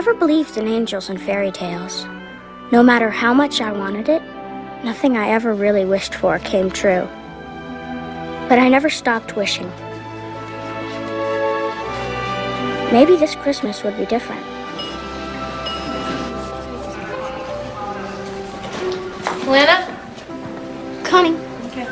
never believed in angels and fairy tales. No matter how much I wanted it, nothing I ever really wished for came true. But I never stopped wishing. Maybe this Christmas would be different. Lana? Connie. Okay.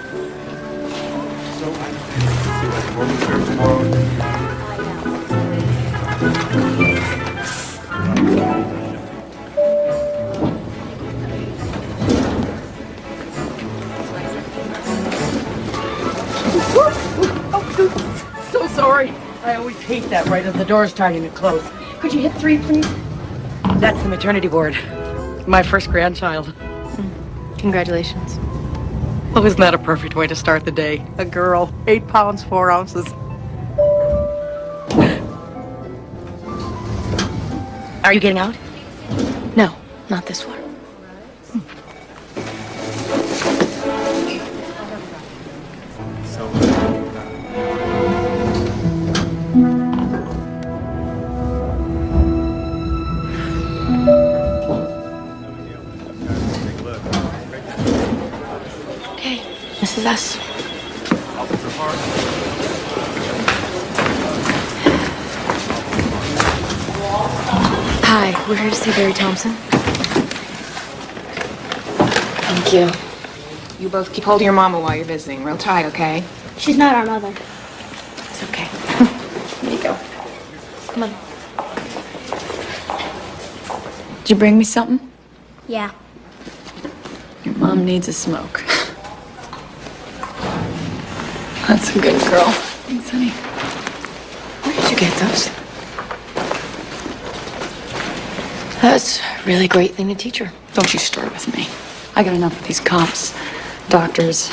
So sorry. I always hate that right as the door's starting to close. Could you hit 3, please? That's the maternity ward. My first grandchild. Congratulations. Oh, isn't that a perfect way to start the day? A girl, 8 pounds, 4 ounces. Are you getting out? No, not this one. Okay, this is us. Hi, we're here to see Barry Thompson. Thank you. You both keep hold of your mama while you're visiting. Real tight, okay? She's not our mother. It's okay. Here you go. Come on. Did you bring me something? Yeah. Your mom needs a smoke. That's a good girl. Thanks, honey. Where did you get those? That's a really great thing to teach her. Don't you start with me. I got enough of these cops, doctors.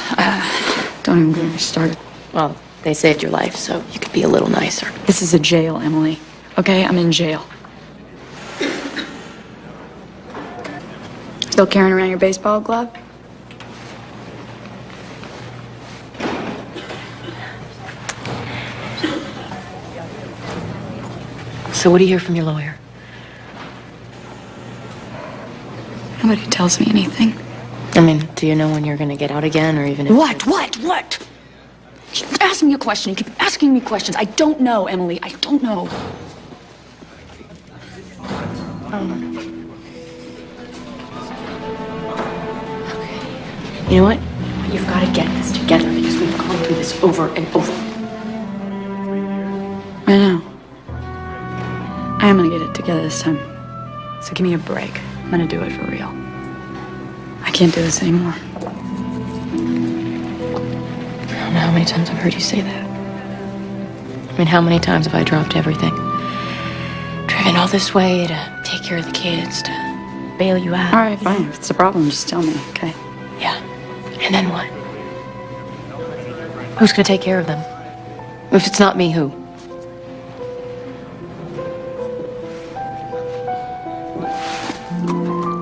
Don't even get me started. Well, they saved your life, so you could be a little nicer. This is a jail, Emily. Okay, I'm in jail. Still carrying around your baseball glove? So what do you hear from your lawyer? Nobody tells me anything. I mean, do you know when you're gonna get out again, or even if... What? You keep asking me a question. You keep asking me questions. I don't know, Emily. I don't know. Okay. You know what? You've got to get this together because we've gone through this over and over. I know. I am gonna get it together this time. So give me a break. I'm gonna do it for real. I can't do this anymore. I don't know how many times I've heard you say that. I mean, how many times have I dropped everything? Driven all this way to take care of the kids, to bail you out. All right, fine. If it's a problem, just tell me, okay? Yeah. And then what? Who's gonna take care of them? If it's not me, who?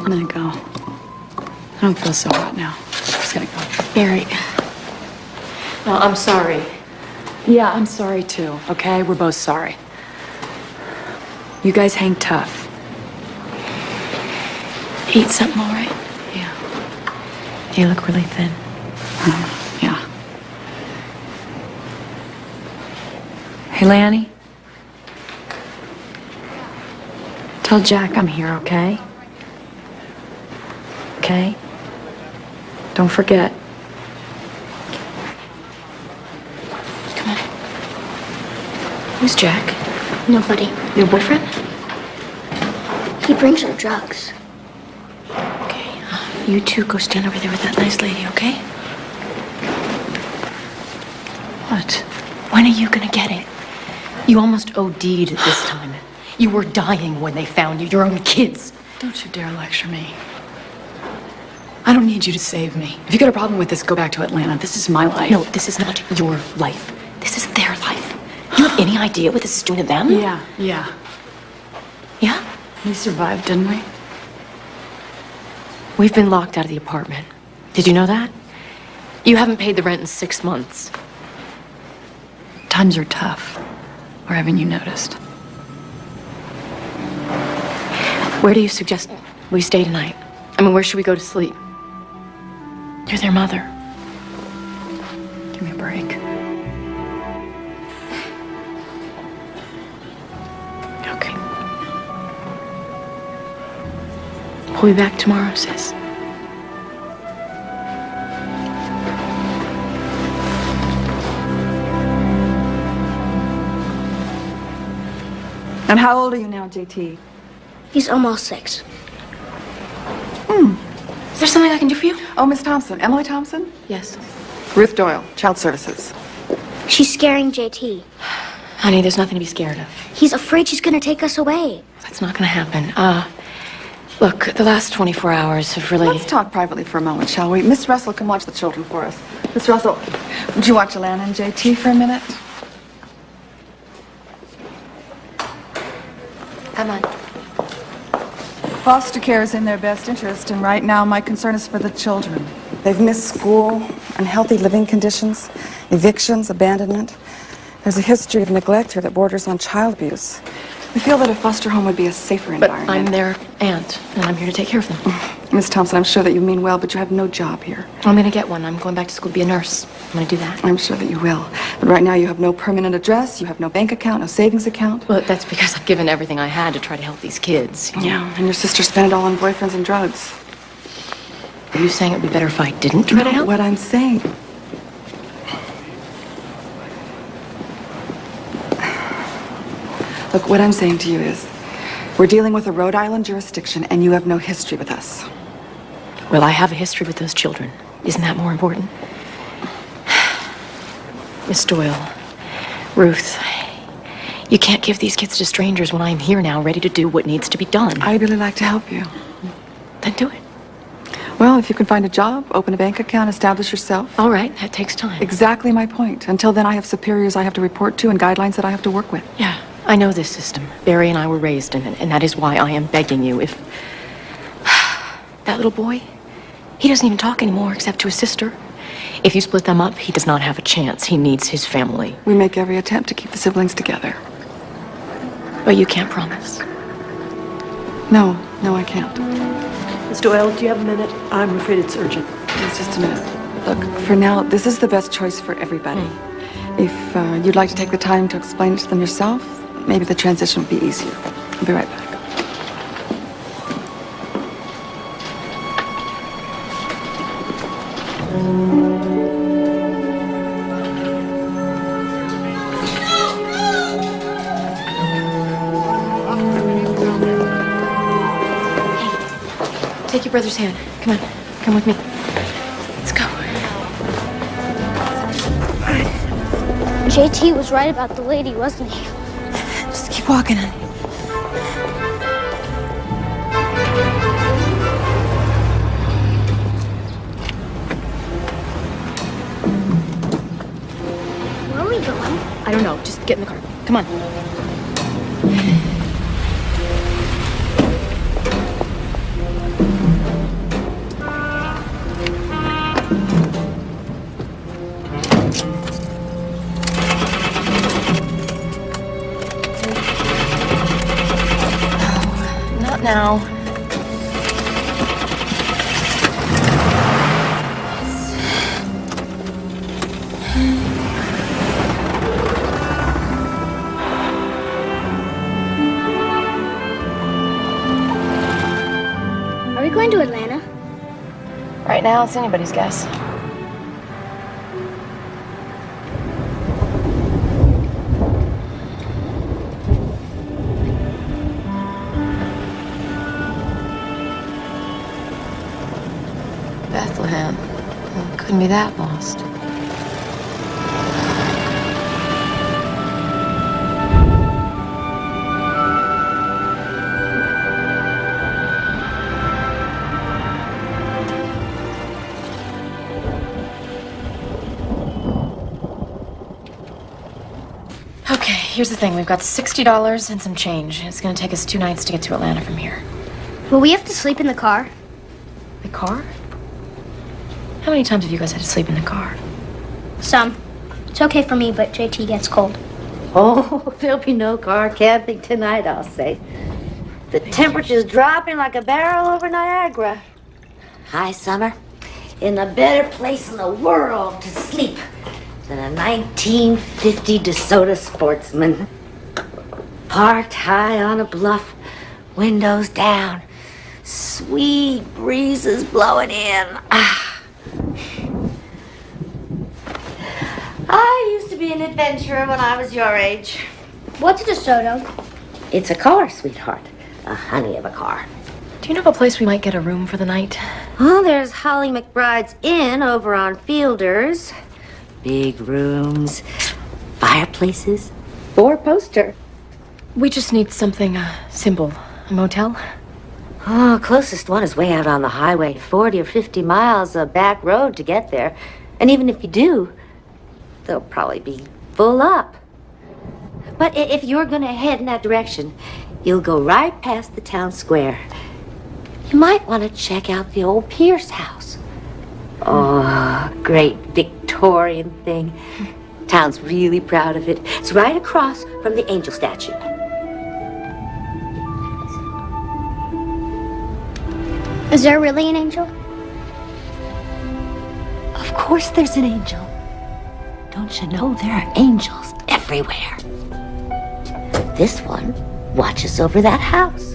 I'm gonna go. I don't feel so hot now. I'm just gonna go. Barry. No, I'm sorry. Yeah, I'm sorry too, okay? We're both sorry. You guys hang tough. Eat something, all right? Yeah. You look really thin. Yeah. Hey, Lanny. Tell Jack I'm here, okay? Okay? Don't forget. Come on. Who's Jack? Nobody. Your boyfriend? He brings her drugs. Okay. You two go stand over there with that nice lady, okay? What? When are you gonna get it? You almost OD'd this time. You were dying when they found you, your own kids. Don't you dare lecture me. I don't need you to save me. If you got a problem with this, go back to Atlanta. This is my life. No, this is not your life. This is their life. You have any idea what this is doing to them? Yeah. Yeah? We survived, didn't we? We've been locked out of the apartment. Did you know that? You haven't paid the rent in 6 months. Times are tough. Or haven't you noticed? Where do you suggest we stay tonight? I mean, where should we go to sleep? You're their mother. Give me a break. Okay. We'll be back tomorrow, sis. And how old are you now, JT? He's almost 6. Is there something I can do for you? Oh, Miss Thompson. Emily Thompson? Yes. Ruth Doyle, Child Services. She's scaring JT. Honey, there's nothing to be scared of. He's afraid she's gonna take us away. That's not gonna happen. Look, the last 24 hours have really... Let's talk privately for a moment, shall we? Miss Russell can watch the children for us. Miss Russell, would you watch Alana and JT for a minute? Come on. Foster care is in their best interest, and right now my concern is for the children. They've missed school, unhealthy living conditions, evictions, abandonment. There's a history of neglect here that borders on child abuse. We feel that a foster home would be a safer But environment. I'm their aunt, and I'm here to take care of them. Miss Thompson, I'm sure that you mean well, but you have no job here. I'm gonna get one. I'm going back to school to be a nurse. I'm gonna do that. I'm sure that you will. But right now you have no permanent address, you have no bank account, no savings account. Well, that's because I've given everything I had to try to help these kids. Yeah, and your sister spent it all on boyfriends and drugs. Are you saying it'd be better if I didn't try to help? What I'm saying... Look, what I'm saying to you is, we're dealing with a Rhode Island jurisdiction, and you have no history with us. Well, I have a history with those children. Isn't that more important? Miss Doyle, Ruth, you can't give these kids to strangers when I'm here now, ready to do what needs to be done. I'd really like to help you. Then do it. Well, if you can find a job, open a bank account, establish yourself. All right, that takes time. Exactly my point. Until then, I have superiors I have to report to and guidelines that I have to work with. Yeah, I know this system. Barry and I were raised in it, and that is why I am begging you. If that little boy, he doesn't even talk anymore except to his sister. If you split them up, he does not have a chance. He needs his family. We make every attempt to keep the siblings together. But you can't promise. No, I can't. Miss Doyle, do you have a minute? I'm afraid it's urgent. It's just a minute. Look, for now, this is the best choice for everybody. If you'd like to take the time to explain it to them yourself, maybe the transition would be easier. I'll be right back. Take your brother's hand. Come on. Come with me. Let's go. JT was right about the lady, wasn't he? Just keep walking, honey. Where are we going? I don't know. Just get in the car. Come on. Not now. Are we going to Atlanta? Right now, it's anybody's guess. Bethlehem. Well, couldn't be that lost. Okay, here's the thing. We've got $60 and some change. It's gonna take us 2 nights to get to Atlanta from here. Will we have to sleep in the car? The car? How many times have you guys had to sleep in the car? Some. It's okay for me, but JT gets cold. Oh, there'll be no car camping tonight, I'll say. The temperature's dropping like a barrel over Niagara. Hi, Summer. In a better place in the world to sleep than a 1950 DeSoto Sportsman. Parked high on a bluff, windows down, sweet breezes blowing in. I used to be an adventurer when I was your age. What's a DeSoto? It's a car, sweetheart. A honey of a car. Do you know of a place we might get a room for the night? Well, there's Holly McBride's Inn over on Fielders. Big rooms, fireplaces, 4-poster. We just need something simple. A motel? Oh, closest one is way out on the highway. 40 or 50 miles of back road to get there. And even if you do, they'll probably be full up. But if you're gonna head in that direction, you'll go right past the town square. You might want to check out the old Pierce house. Oh, great Victorian thing. Town's really proud of it. It's right across from the angel statue. Is there really an angel? Of course there's an angel. Don't you know there are angels everywhere? This one watches over that house.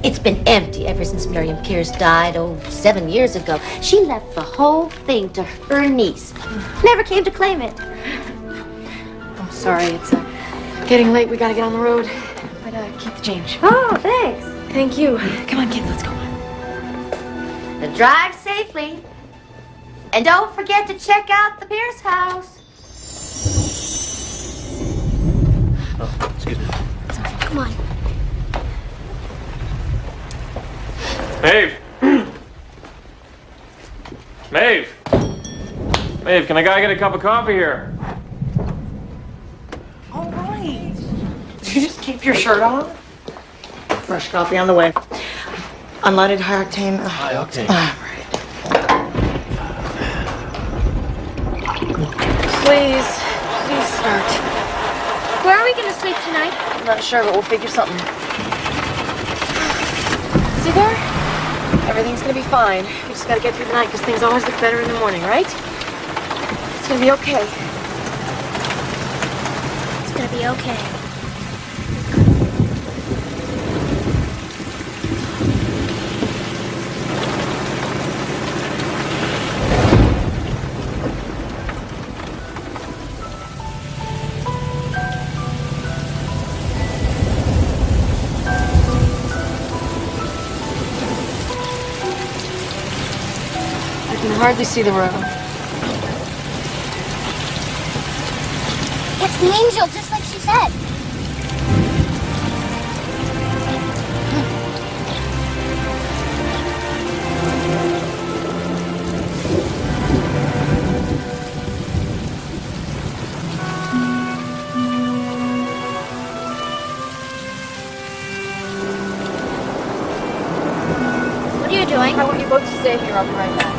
It's been empty ever since Miriam Pierce died, 7 years ago. She left the whole thing to her niece. Never came to claim it. I'm sorry, it's getting late. We gotta get on the road. But keep the change. Oh, thanks. Thank you. Come on, kids, let's go. Now drive safely. And don't forget to check out the Pierce house. Oh, excuse me. Come on. Maeve! Maeve! Maeve, can a guy get a cup of coffee here? All right. Did you just keep your shirt on? Fresh coffee on the way. Unleaded, high octane. High octane. Right. Please start. Where are we gonna sleep tonight? I'm not sure, but we'll figure something. See there? Everything's gonna be fine. We just gotta get through the night because things always look better in the morning, right? It's gonna be okay. It's gonna be okay. I can hardly see the road. It's the angel, just like she said. What are you doing? I want you both to stay here. I'll be right back.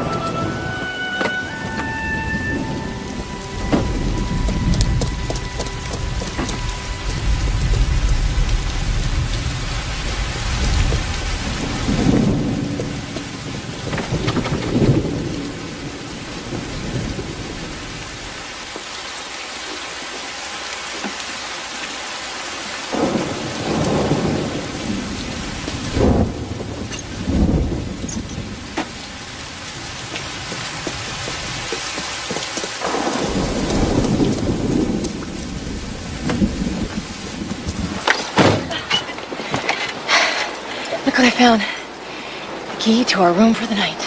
Look what I found. The key to our room for the night.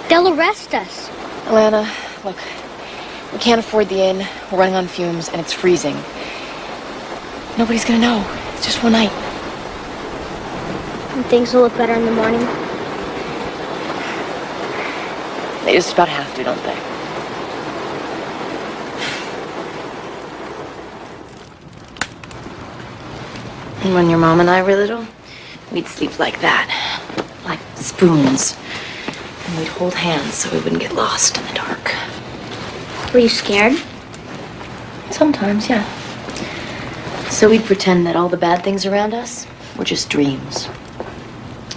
They'll arrest us. Alana, look. We can't afford the inn. We're running on fumes, and it's freezing. Nobody's gonna know. It's just one night. And things will look better in the morning. They just about have to, don't they? And when your mom and I were little, we'd sleep like that. Like spoons. And we'd hold hands so we wouldn't get lost in the dark. Were you scared? Sometimes, yeah. So we'd pretend that all the bad things around us were just dreams.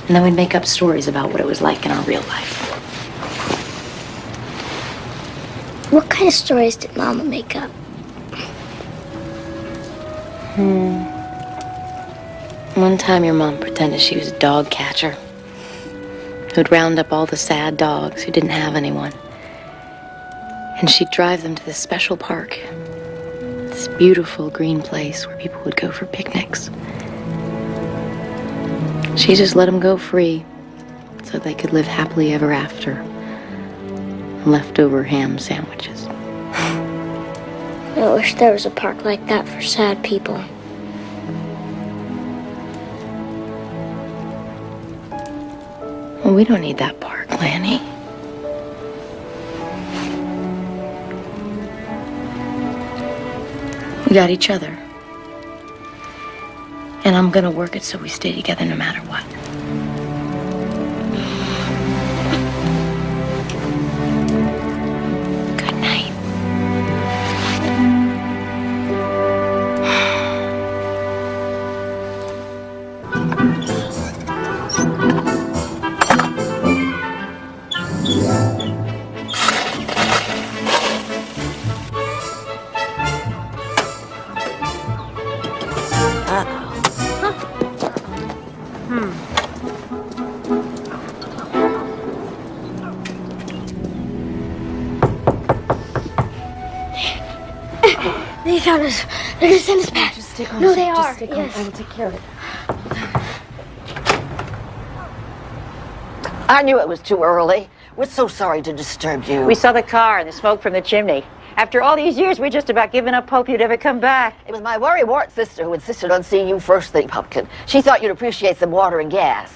And then we'd make up stories about what it was like in our real life. What kind of stories did Mama make up? One time your mom pretended she was a dog catcher who'd round up all the sad dogs who didn't have anyone. And she'd drive them to this special park, this beautiful green place where people would go for picnics. She just let them go free so they could live happily ever after on leftover ham sandwiches. I wish there was a park like that for sad people. Well, we don't need that park, Lanny. We got each other. And I'm gonna work it so we stay together no matter what. Good night. They found us. They're gonna send us back. Just stick on. No, they Just are. stick on. Yes. I will take care of it. I knew it was too early. We're so sorry to disturb you. We saw the car and the smoke from the chimney. After all these years, we just about given up hope you'd ever come back. It was my worrywart sister who insisted on seeing you first thing, Pumpkin. She thought you'd appreciate some water and gas.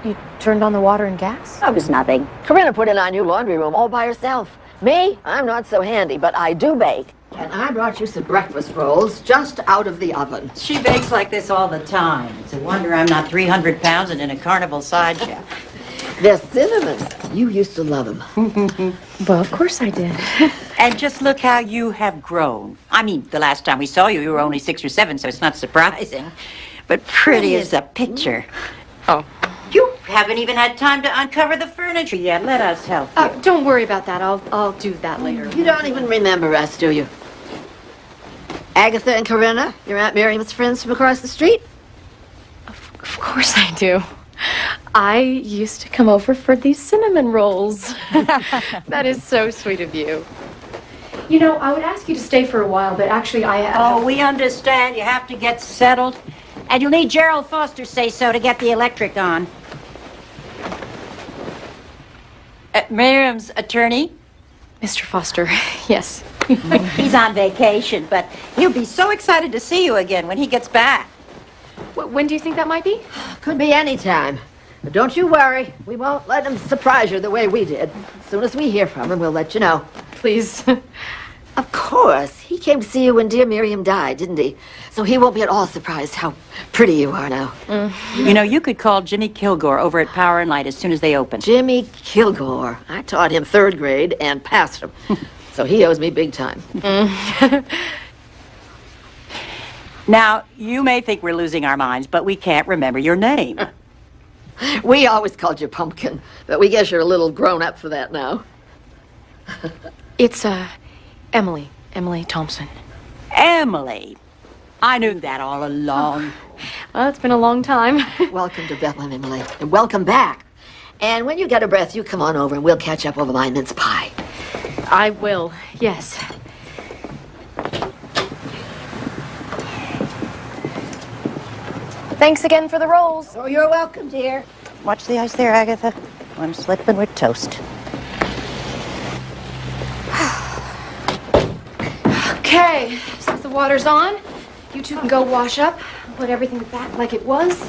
You turned on the water and gas? It was nothing. Corinna put in our new laundry room all by herself. Me, I'm not so handy, but I do bake. And I brought you some breakfast rolls just out of the oven. She bakes like this all the time. It's a wonder I'm not 300 pounds and in a carnival side chef. They're cinnamon. You used to love them. Well, of course I did. And just look how you have grown. I mean, the last time we saw you, you were only 6 or 7, so it's not surprising. But pretty as a picture. Oh. You haven't even had time to uncover the furniture yet. Let us help you. Don't worry about that. I'll do that later. You don't even remember us, do you? Agatha and Corinna, your Aunt Miriam's friends from across the street? Of course I do. I used to come over for these cinnamon rolls. That is so sweet of you. You know, I would ask you to stay for a while, but actually Oh, we understand. You have to get settled. And you'll need Gerald Foster's say-so to get the electric on. Miriam's attorney? Mr. Foster, yes. He's on vacation, but he'll be so excited to see you again when he gets back. When do you think that might be? Could be any time. But don't you worry. We won't let him surprise you the way we did. As soon as we hear from him, we'll let you know. Please. Of course. He came to see you when dear Miriam died, didn't he? So he won't be at all surprised how pretty you are now. You know, you could call Jimmy Kilgore over at Power and Light as soon as they open. Jimmy Kilgore. I taught him 3rd grade and passed him. So he owes me big time. Now, you may think we're losing our minds, but we can't remember your name. We always called you Pumpkin, but we guess you're a little grown up for that now. It's, Emily. Emily Thompson. Emily. I knew that all along. Well, it's been a long time. Welcome to Bethlehem, Emily, and welcome back. And when you get a breath, you come on over and we'll catch up over my mince pie. I will, yes. Thanks again for the rolls. Oh, you're welcome, dear. Watch the ice there, Agatha. I'm slipping with toast. Okay, since the water's on, you two can go wash up, put everything back like it was,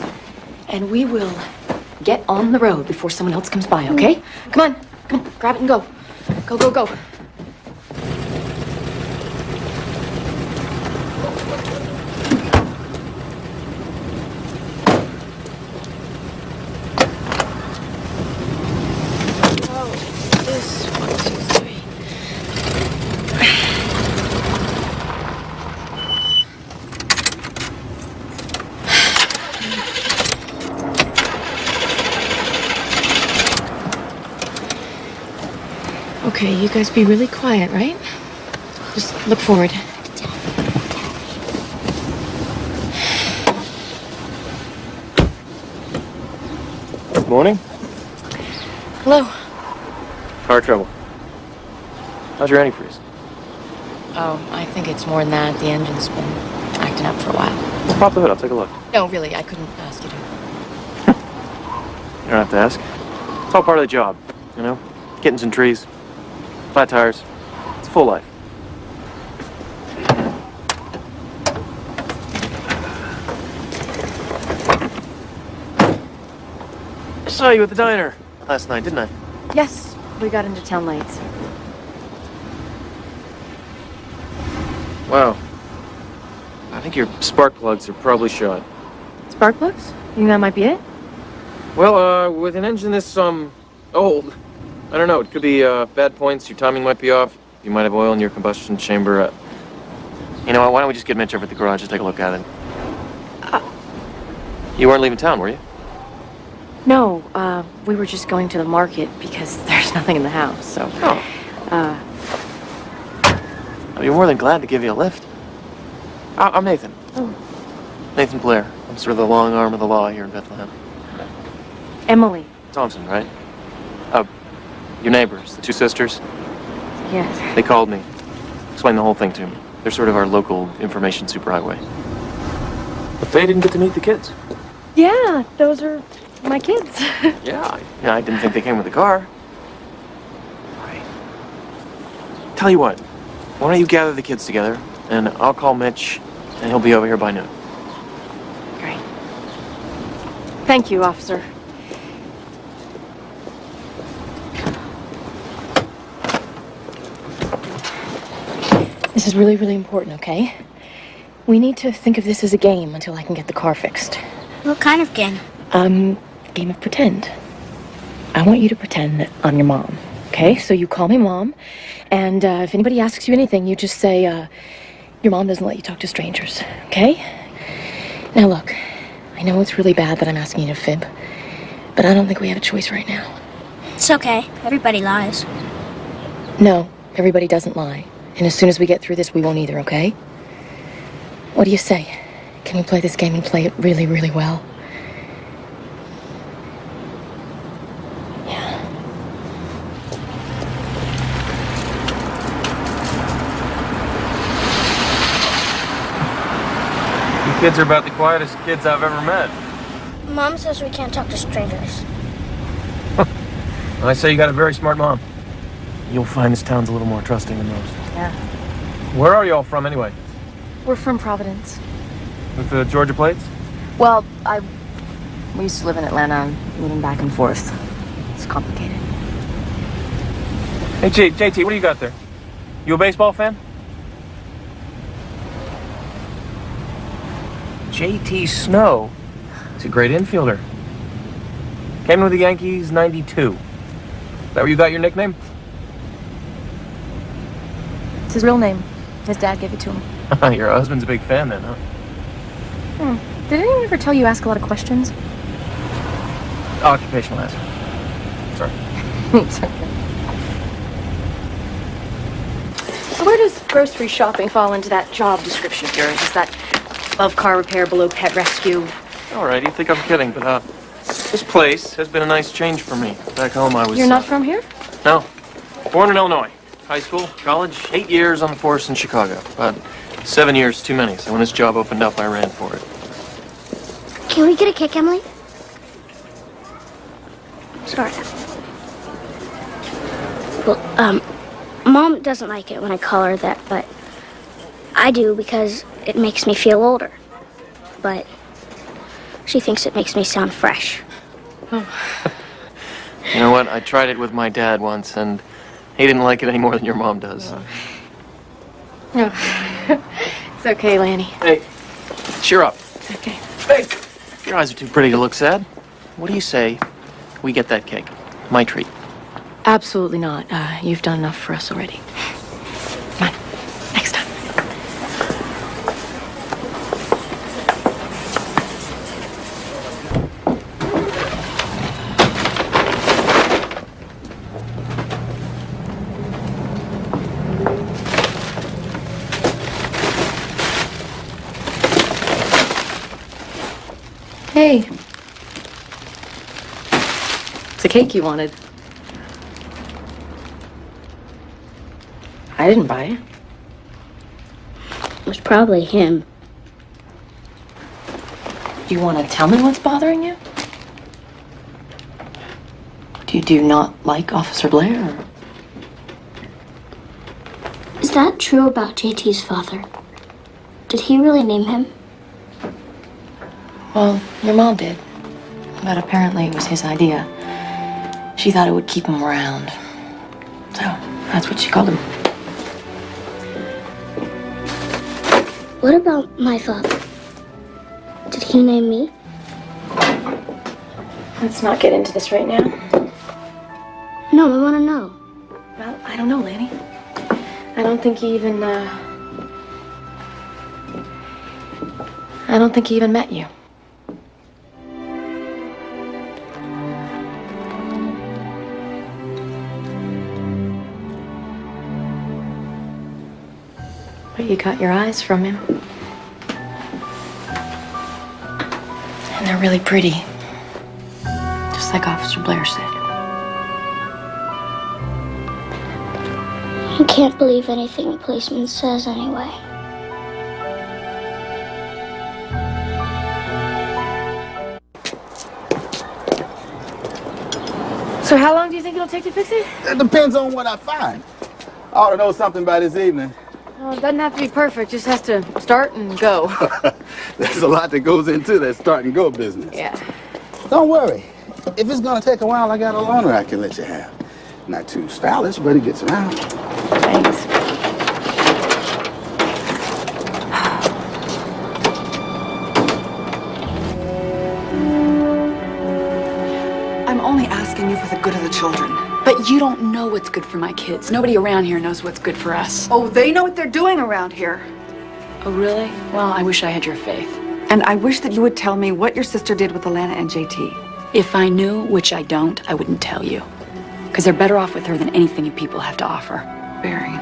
and we will get on the road before someone else comes by, okay? Come on, grab it and go. Go, go, go. Okay, you guys be really quiet, right? Just look forward. Good morning. Hello. Car trouble. How's your antifreeze? Oh, I think it's more than that. The engine's been acting up for a while. Pop the hood, I'll take a look. No, really, I couldn't ask you to. You don't have to ask. It's all part of the job, you know? Kittens and trees, flat tires. It's a full life. I saw you at the diner last night, didn't I? Yes, we got into town late. Wow. I think your spark plugs are probably shot. Spark plugs? You think that might be it? Well, with an engine this, old, I don't know, it could be, bad points, your timing might be off, you might have oil in your combustion chamber, You know what, why don't we just get Mitch over at the garage and take a look at it? You weren't leaving town, were you? No, we were just going to the market because there's nothing in the house, so... Oh. I'd be more than glad to give you a lift. I'm Nathan. Oh. Nathan Blair. I'm sort of the long arm of the law here in Bethlehem. Emily. Thompson, right? Your neighbors, the two sisters. Yes. They called me. Explained the whole thing to me. They're sort of our local information superhighway. But they didn't get to meet the kids. Yeah, those are my kids. Yeah, I didn't think they came with a car. Right. Tell you what, why don't you gather the kids together, and I'll call Mitch, and he'll be over here by noon. Great. Thank you, officer. This is really, really important, okay? We need to think of this as a game until I can get the car fixed. What kind of game? Game of pretend. I want you to pretend that I'm your mom, okay? So you call me Mom, and if anybody asks you anything, you just say, your mom doesn't let you talk to strangers, okay? Now look, I know it's really bad that I'm asking you to fib, but I don't think we have a choice right now. It's okay. Everybody lies. No, everybody doesn't lie. And as soon as we get through this, we won't either, okay? What do you say? Can we play this game and play it really, really well? Yeah. You kids are about the quietest kids I've ever met. Mom says we can't talk to strangers. I say you got a very smart mom. You'll find this town's a little more trusting than most. Yeah. Where are y'all from, anyway? We're from Providence. With the Georgia plates? Well, we used to live in Atlanta, moving back and forth. It's complicated. Hey, JT, what do you got there? You a baseball fan? JT Snow. He's a great infielder. Came with the Yankees, 92. Is that where you got your nickname? It's his real name. His dad gave it to him. Your husband's a big fan then, huh? Did anyone ever tell you ask a lot of questions? Occupational hazard. Sorry. It's okay. So where does grocery shopping fall into that job description of yours? Is that above car repair, below pet rescue? All right, you think I'm kidding, but this place has been a nice change for me. Back home I was... You're not from here? No. Born in Illinois. High school, college, 8 years on the force in Chicago. But 7 years too many, so when this job opened up, I ran for it. Can we get a kick, Emily? Sorry. Well, Mom doesn't like it when I call her that, but I do because it makes me feel older. But she thinks it makes me sound fresh. You know what? I tried it with my dad once, and he didn't like it any more than your mom does. No. It's okay, Lanny. Hey, cheer up. Okay. Hey, your eyes are too pretty to look sad. What do you say we get that cake? My treat. Absolutely not. You've done enough for us already. Come on. Next time. Hey. It's a cake you wanted. I didn't buy it. It was probably him. Do you want to tell me what's bothering you? Do you not like Officer Blair? Or? Is that true about JT's father? Did he really name him? Well, your mom did. But apparently it was his idea. She thought it would keep him around. So, that's what she called him. What about my father? Did he name me? Let's not get into this right now. No, I want to know. Well, I don't know, Lanny. I don't think he even met you. But you got your eyes from him. And they're really pretty. Just like Officer Blair said. I can't believe anything a policeman says anyway. So how long do you think it'll take to fix it? It depends on what I find. I ought to know something by this evening. Well, it doesn't have to be perfect. Just has to start and go. There's a lot that goes into that start and go business. Yeah. Don't worry. If it's gonna take a while, I got a loaner I can let you have. Not too stylish, but he gets around. Thanks. I'm only asking you for the good of the children. But you don't know what's good for my kids. Nobody around here knows what's good for us. Oh, they know what they're doing around here. Oh, really? Well, I wish I had your faith. And I wish that you would tell me what your sister did with Alana and JT. If I knew, which I don't, I wouldn't tell you. Because they're better off with her than anything you people have to offer. Barry,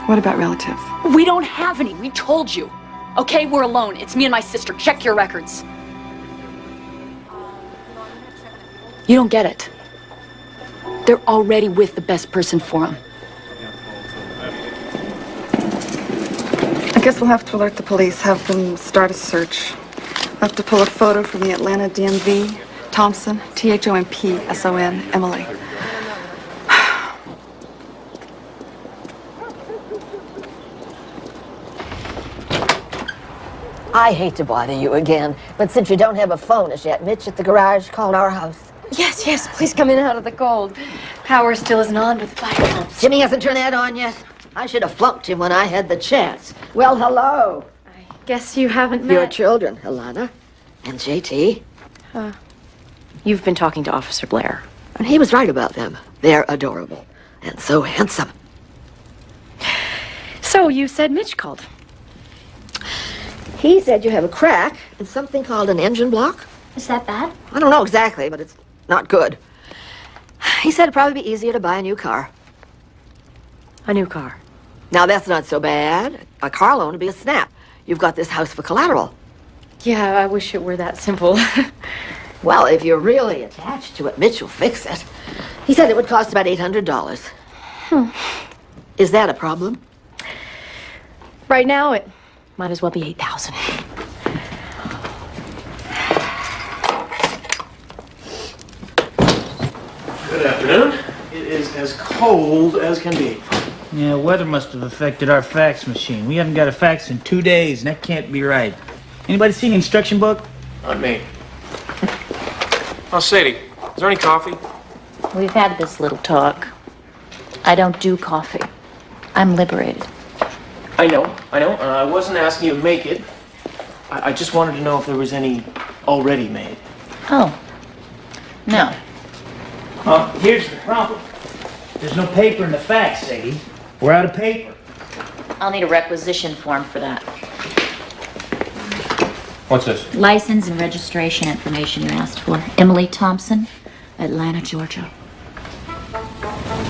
what about relatives? We don't have any. We told you. Okay, we're alone. It's me and my sister. Check your records. You don't get it. They're already with the best person for them. I guess we'll have to alert the police, have them start a search. We'll have to pull a photo from the Atlanta DMV. Thompson, Thompson, Emily. I hate to bother you again, but since you don't have a phone as yet, Mitch at the garage called our house. Yes, please come in out of the cold. Power still isn't on, but the fire pumps. Jimmy hasn't turned that on yet. I should have flunked him when I had the chance. Well, hello. I guess you haven't met. Your children, Alana and JT. You've been talking to Officer Blair. And he was right about them. They're adorable and so handsome. So you said Mitch called. He said you have a crack in something called an engine block. Is that bad? I don't know exactly, but it's not good. He said it'd probably be easier to buy a new car. A new car. Now, that's not so bad. A car loan would be a snap. You've got this house for collateral. Yeah, I wish it were that simple. Well, if you're really attached to it, Mitch will fix it. He said it would cost about $800. Is that a problem? Right now, it might as well be 8,000. Good afternoon. It is as cold as can be. Yeah, weather must have affected our fax machine. We haven't got a fax in 2 days, and that can't be right. Anybody seen the instruction book? Not me. Oh, Sadie, is there any coffee? We've had this little talk. I don't do coffee. I'm liberated. I know. I wasn't asking you to make it. I just wanted to know if there was any already made. Oh. No. Well, here's the problem. There's no paper in the fax, Sadie. We're out of paper. I'll need a requisition form for that. What's this? License and registration information you asked for. Emily Thompson, Atlanta, Georgia.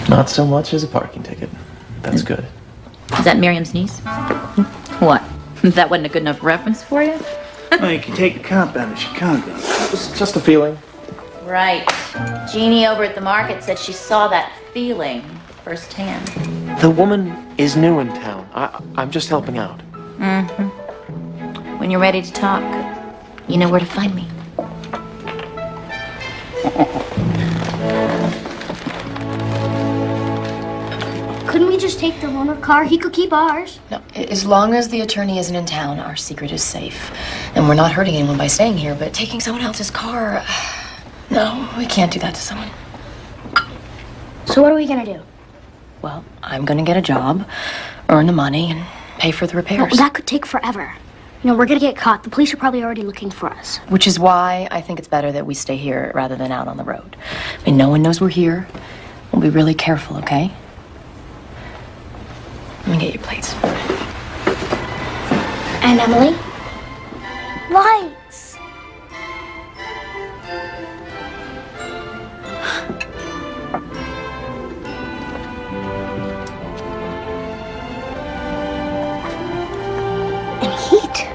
Not so much as a parking ticket. That's good. Is that Miriam's niece? What? That wasn't a good enough reference for you? Oh, you can take a compound in Chicago. It was just a feeling. Right. Jeannie over at the market said she saw that feeling firsthand. The woman is new in town. I'm just helping out. Mm-hmm. When you're ready to talk, you know where to find me. Couldn't we just take the loaner car? He could keep ours. No, as long as the attorney isn't in town, our secret is safe. And we're not hurting anyone by staying here, but taking someone else's car... No, we can't do that to someone. So what are we gonna do? Well, I'm gonna get a job, earn the money, and pay for the repairs. Well, that could take forever. You know, we're gonna get caught. The police are probably already looking for us. Which is why I think it's better that we stay here rather than out on the road. I mean, no one knows we're here. We'll be really careful, okay? Let me get your plates. And Emily? Lights! And heat.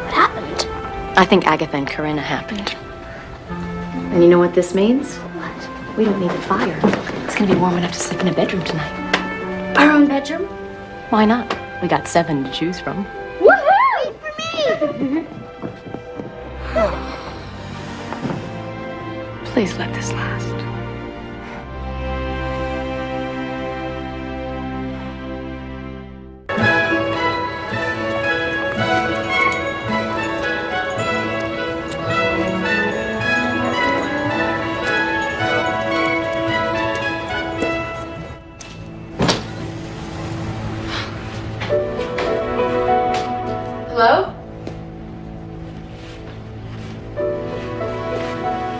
What happened? I think Agatha and Corinna happened. And you know what this means? What? We don't need a fire. It's gonna be warm enough to sleep in a bedroom tonight. Our own bedroom? Why not? We got 7 to choose from. Woohoo! Wait for me! Please let this last. Hello?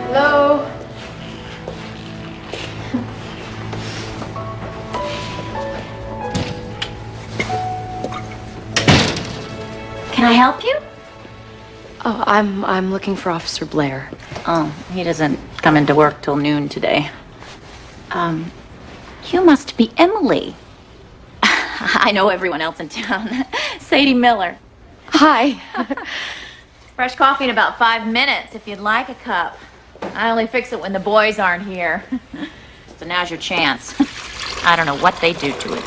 Hello? Can I help you? Oh, I'm looking for Officer Blair. Oh, he doesn't come into work till noon today. You must be Emily. I know everyone else in town. Sadie Miller. Hi. Fresh coffee in about 5 minutes if you'd like a cup. I only fix it when the boys aren't here. So now's your chance. I don't know what they do to it.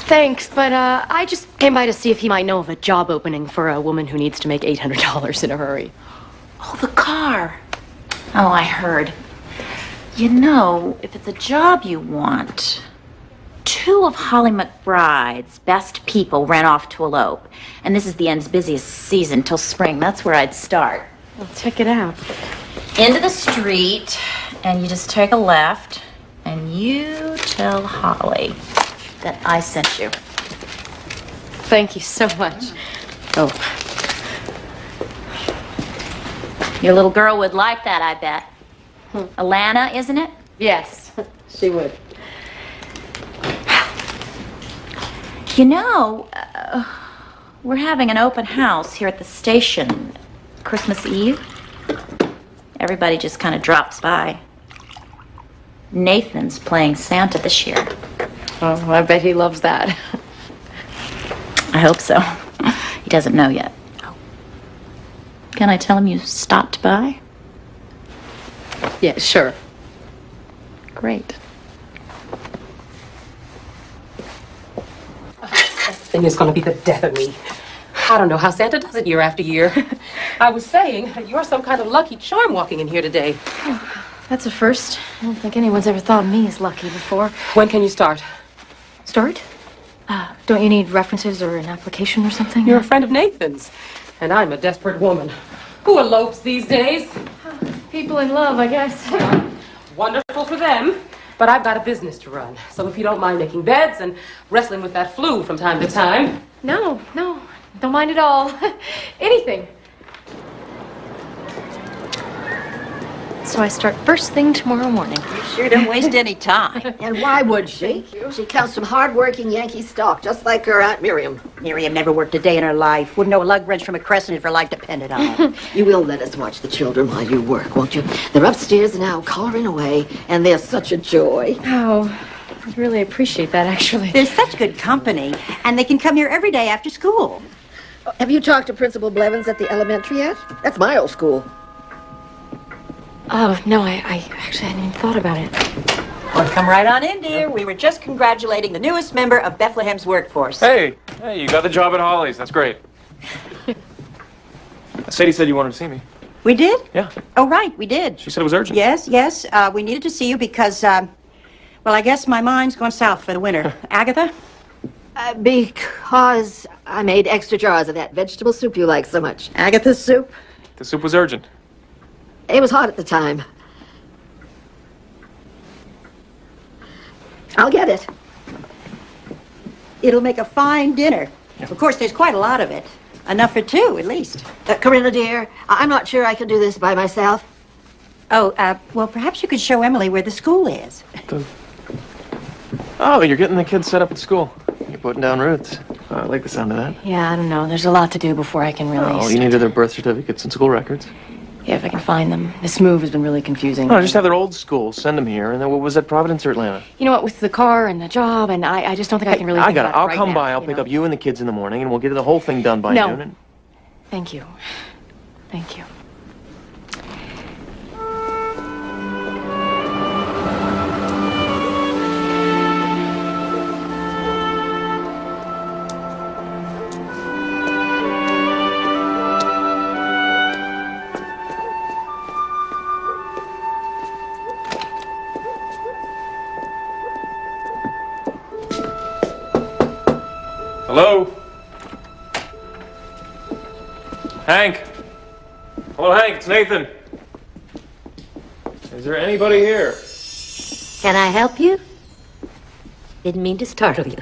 Thanks, but I just came by to see if he might know of a job opening for a woman who needs to make $800 in a hurry. Oh, the car. Oh, I heard. You know, if it's a job you want, 2 of Holly McBride's best people ran off to elope. And this is the end's busiest season till spring. That's where I'd start. Well, check it out. Into the street, and you just take a left, and you tell Holly that I sent you. Thank you so much. Oh. Your little girl would like that, I bet. Alana, isn't it? Yes, she would. You know, we're having an open house here at the station Christmas Eve. Everybody just kind of drops by. Nathan's playing Santa this year. Oh, I bet he loves that. I hope so. He doesn't know yet. Can I tell him you stopped by? Yeah, sure. Great. Thing is going to be the death of me. I don't know how Santa does it year after year. I was saying that you're some kind of lucky charm walking in here today. Oh, that's a first. I don't think anyone's ever thought of me as lucky before. When can you start? Start? Don't you need references or an application or something? You're a friend of Nathan's, and I'm a desperate woman. Who elopes these days? People in love, I guess. Wonderful for them. But I've got a business to run. So if you don't mind making beds and wrestling with that flu from time to time. No, don't mind at all. Anything. so I start first thing tomorrow morning. You sure don't waste any time. And why would she? She comes from hard-working Yankee stock, just like her Aunt Miriam. Miriam never worked a day in her life. Wouldn't know a lug wrench from a crescent if her life depended on it. You will let us watch the children while you work, won't you? They're upstairs now, coloring away, and they're such a joy. Oh, I'd really appreciate that, actually. They're such good company, and they can come here every day after school. Have you talked to Principal Blevins at the elementary yet? That's my old school. Oh, no, I actually hadn't even thought about it. Well, come right on in, dear. We were just congratulating the newest member of Bethlehem's workforce. Hey, you got the job at Holly's. That's great. Sadie said you wanted to see me. We did? Yeah. Oh, right, we did. She said it was urgent. Yes. We needed to see you because, well, I guess my mind's going south for the winter. Agatha? Because I made extra jars of that vegetable soup you like so much. Agatha's soup? The soup was urgent. It was hot at the time. I'll get it. It'll make a fine dinner. Yeah. Of course, there's quite a lot of it. Enough for two, at least. Corinna, dear, I'm not sure I can do this by myself. Oh, well, perhaps you could show Emily where the school is. Oh, you're getting the kids set up at school. You're putting down roots. I like the sound of that. Yeah, I don't know. There's a lot to do before I can really... Oh, you needed their birth certificates and school records. Yeah, if I can find them. This move has been really confusing. No, just have their old school. Send them here. And then what was that, Providence or Atlanta? You know what, with the car and the job, and I just don't think I can really I think got it. about I'll right come now, by. I'll pick up you and the kids in the morning, and we'll get the whole thing done by No. noon. And... Thank you. Thank you. Hello? Hank? Hello, Hank, it's Nathan. Is there anybody here? Can I help you? Didn't mean to startle you.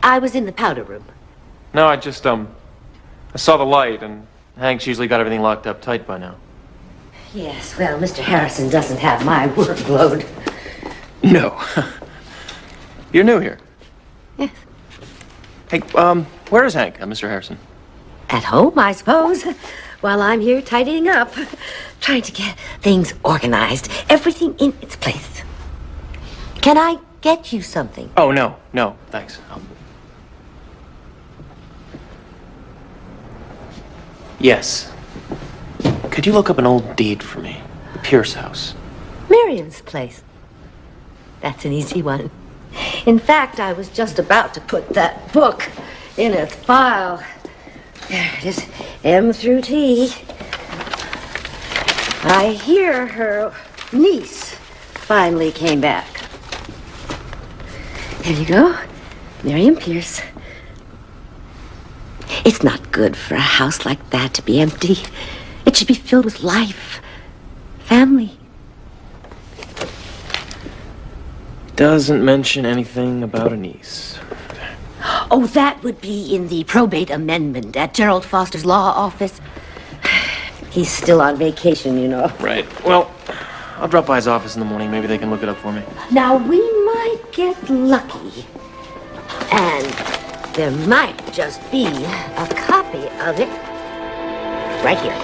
I was in the powder room. No, I just, I saw the light, and Hank's usually got everything locked up tight by now. Yes, well, Mr. Harrison doesn't have my workload. No. You're new here. Yes. Hey, where is Hank, Mr. Harrison? At home, I suppose, while I'm here tidying up, trying to get things organized, everything in its place. Can I get you something? Oh, no, thanks. Yes. Could you look up an old deed for me? Pierce House. Miriam's place. That's an easy one. In fact, I was just about to put that book in its file. There it is, M through T. I hear her niece finally came back. There you go, Miriam Pierce. It's not good for a house like that to be empty. It should be filled with life, family. Doesn't mention anything about a niece. Oh, that would be in the probate amendment at Gerald Foster's law office. He's still on vacation, you know. Right. Well, I'll drop by his office in the morning. Maybe they can look it up for me. Now, we might get lucky. And there might just be a copy of it right here.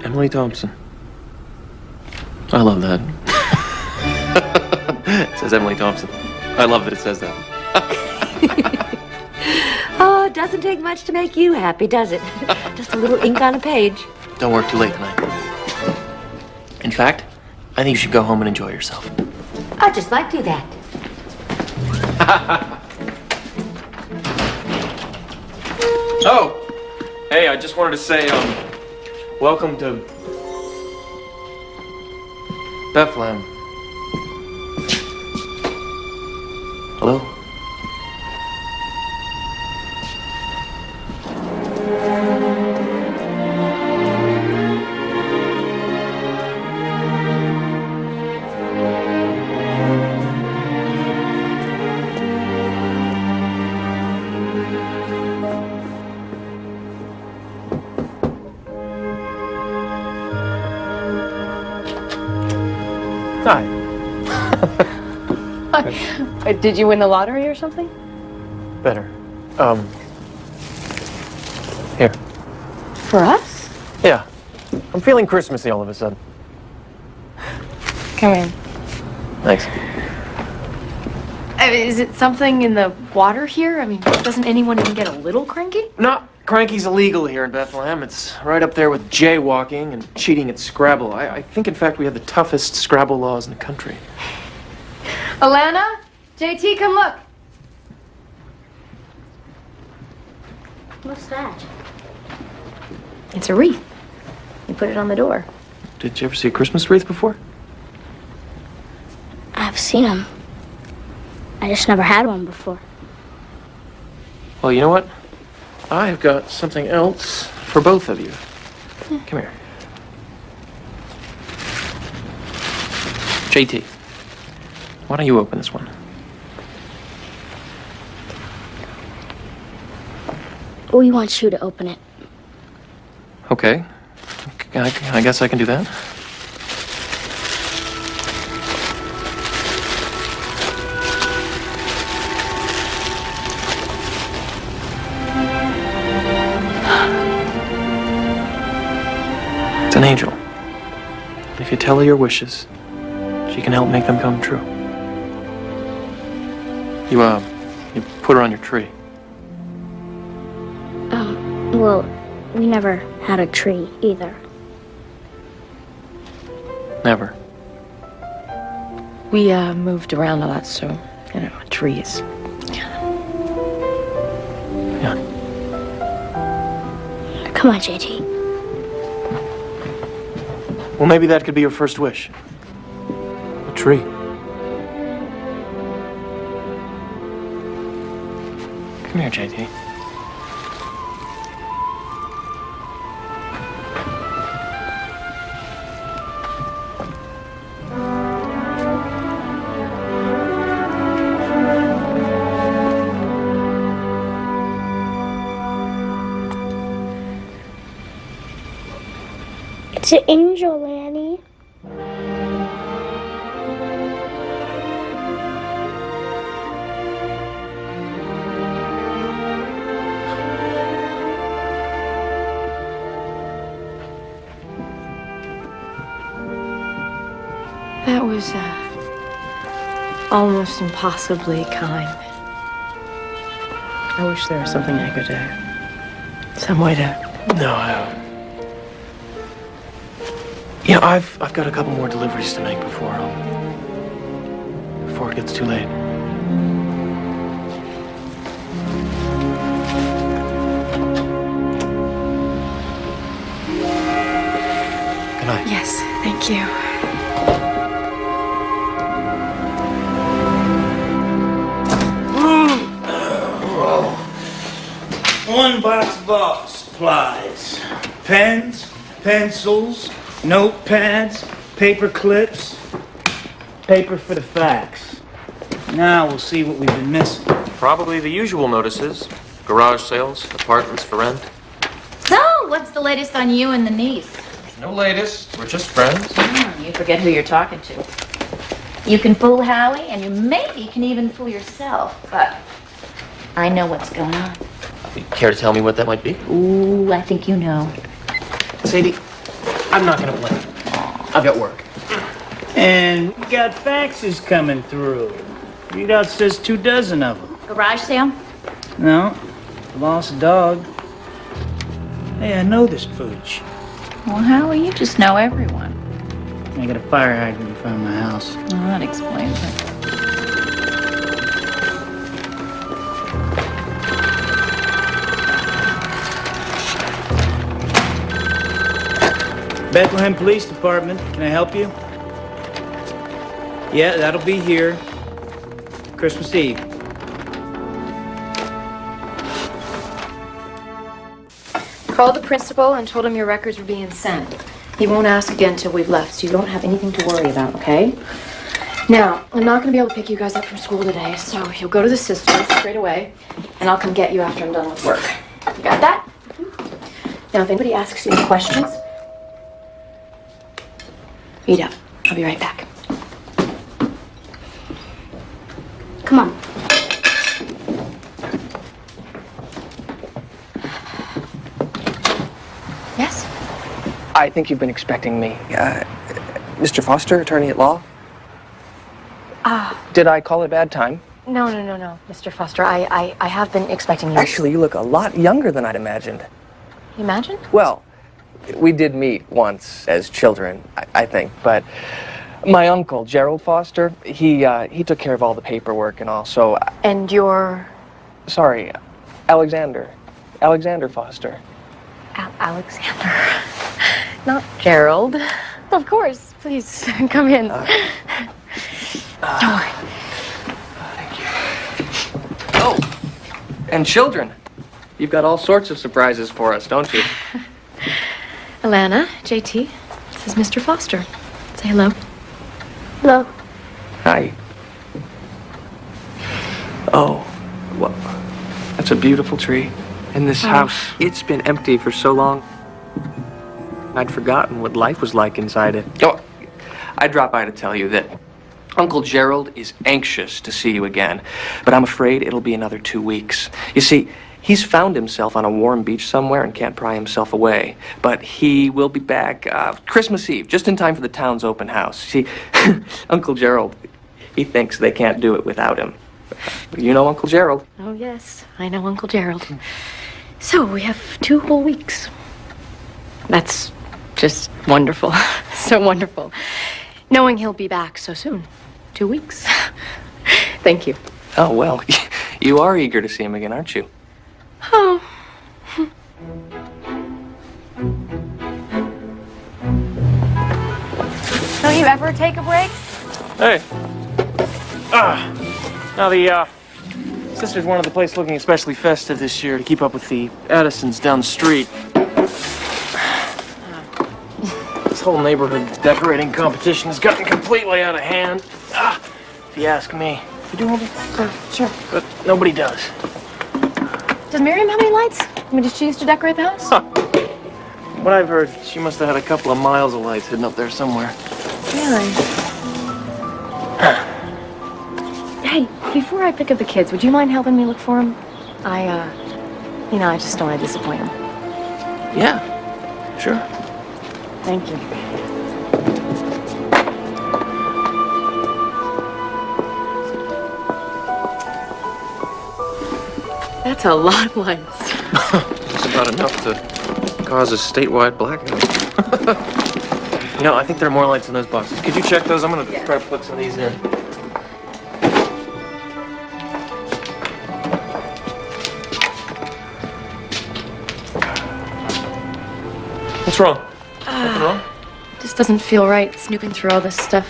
Emily Thompson. I love that. It says Emily Thompson. I love that it says that. Oh, it doesn't take much to make you happy, does it? Just a little ink on a page. Don't work too late tonight. In fact, I think you should go home and enjoy yourself. I just might do that. Oh! Hey, I just wanted to say, welcome to Bethlehem. Hello? Hi. Did you win the lottery or something? Better. Here. For us? Yeah. I'm feeling Christmassy all of a sudden. Come in. Thanks. Is it something in the water here? I mean, doesn't anyone even get a little cranky? No, cranky's illegal here in Bethlehem. It's right up there with jaywalking and cheating at Scrabble. I think, in fact, we have the toughest Scrabble laws in the country. Alana? JT, come look. What's that? It's a wreath. You put it on the door. Did you ever see a Christmas wreath before? I've seen them. I just never had one before. Well, you know what? I've got something else for both of you. Come here. JT, why don't you open this one? We want you to open it. Okay. I guess I can do that. It's an angel. If you tell her your wishes, she can help make them come true. You put her on your tree. Well, we never had a tree either. Never. We moved around a lot, so, you know, trees. Yeah. Come on, JT. Well, maybe that could be your first wish. A tree. Come here, JT. It's an angel, Lanny. That was, almost impossibly kind. I wish there was something I could, some way to... No, yeah, I've got a couple more deliveries to make before it gets too late. Good night. Yes, thank you. One box of office supplies. Pens, pencils, notepads, paper clips, paper for the fax. Now we'll see what we've been missing. Probably the usual notices. Garage sales, apartments for rent. So, what's the latest on you and the niece? No latest. We're just friends. You forget who you're talking to. You can fool Howie, and you maybe can even fool yourself, but I know what's going on. You care to tell me what that might be? Ooh, I think you know. Sadie, I'm not gonna play. I've got work. And we got faxes coming through. Readout says 24 of them. Garage sale? No, lost dog. Hey, I know this pooch. Well, Howie, you just know everyone. I got a fire hydrant in front of my house. Well, that explains it. Bethlehem Police Department, can I help you? Yeah, that'll be here. Christmas Eve. Called the principal and told him your records were being sent. He won't ask again till we've left, so you don't have anything to worry about, okay? Now, I'm not going to be able to pick you guys up from school today, so you'll go to the sisters straight away, and I'll come get you after I'm done with work. You got that? Now, if anybody asks you any questions, eat up. I'll be right back. Come on. Yes? I think you've been expecting me. Mr. Foster, attorney at law? Did I call it a bad time? No, Mr. Foster. I have been expecting you. Actually, you look a lot younger than I'd imagined. Imagine? Well, we did meet once as children, I think, but my uncle, Gerald Foster, he took care of all the paperwork and all, so... And you're... Sorry, Alexander Foster. Alexander. Not Gerald. Of course. Please, come in. Don't worry. Thank you. Oh, and children. You've got all sorts of surprises for us, don't you? Alana, JT, this is Mr. Foster. Say hello. Hello. Hi. Oh, well, that's a beautiful tree. And this house, it's been empty for so long. I'd forgotten what life was like inside it. Oh, I dropped by to tell you that Uncle Gerald is anxious to see you again, but I'm afraid it'll be another 2 weeks. You see, he's found himself on a warm beach somewhere and can't pry himself away. But he will be back Christmas Eve, just in time for the town's open house. See, Uncle Gerald, he thinks they can't do it without him. You know Uncle Gerald. Oh, yes, I know Uncle Gerald. So, we have 2 whole weeks. That's just wonderful. So wonderful. Knowing he'll be back so soon. 2 weeks. Thank you. Oh, well, you are eager to see him again, aren't you? Oh. Don't you ever take a break? Hey. Now the sisters wanted the place looking especially festive this year to keep up with the Addisons down the street. This whole neighborhood decorating competition has gotten completely out of hand. If you ask me. You do all the... Sure. But nobody does. Does Miriam have any lights? I mean, did she used to decorate the house? What I've heard, she must have had a couple of miles of lights hidden up there somewhere. Really? Hey, before I pick up the kids, would you mind helping me look for them? I just don't want to disappoint them. Yeah, sure. Thank you. That's a lot of lights. It's about enough to cause a statewide blackout. You know, I think there are more lights in those boxes. Could you check those? I'm gonna try to plug some of these in. What's wrong? Something wrong? Just doesn't feel right snooping through all this stuff.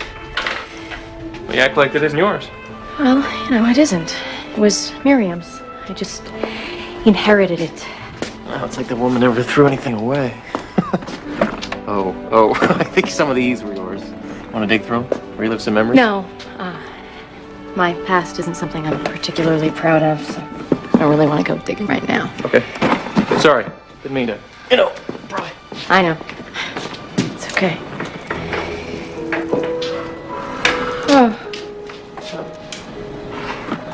Well, you act like it isn't yours. Well, it isn't. It was Miriam's. I just inherited it. Well, it's like the woman never threw anything away. Oh, I think some of these were yours. Want to dig through them? Relive some memories? No. My past isn't something I'm particularly proud of, so I don't really want to go digging right now. Okay. Sorry. Didn't mean to. Probably. I know. It's okay. Oh.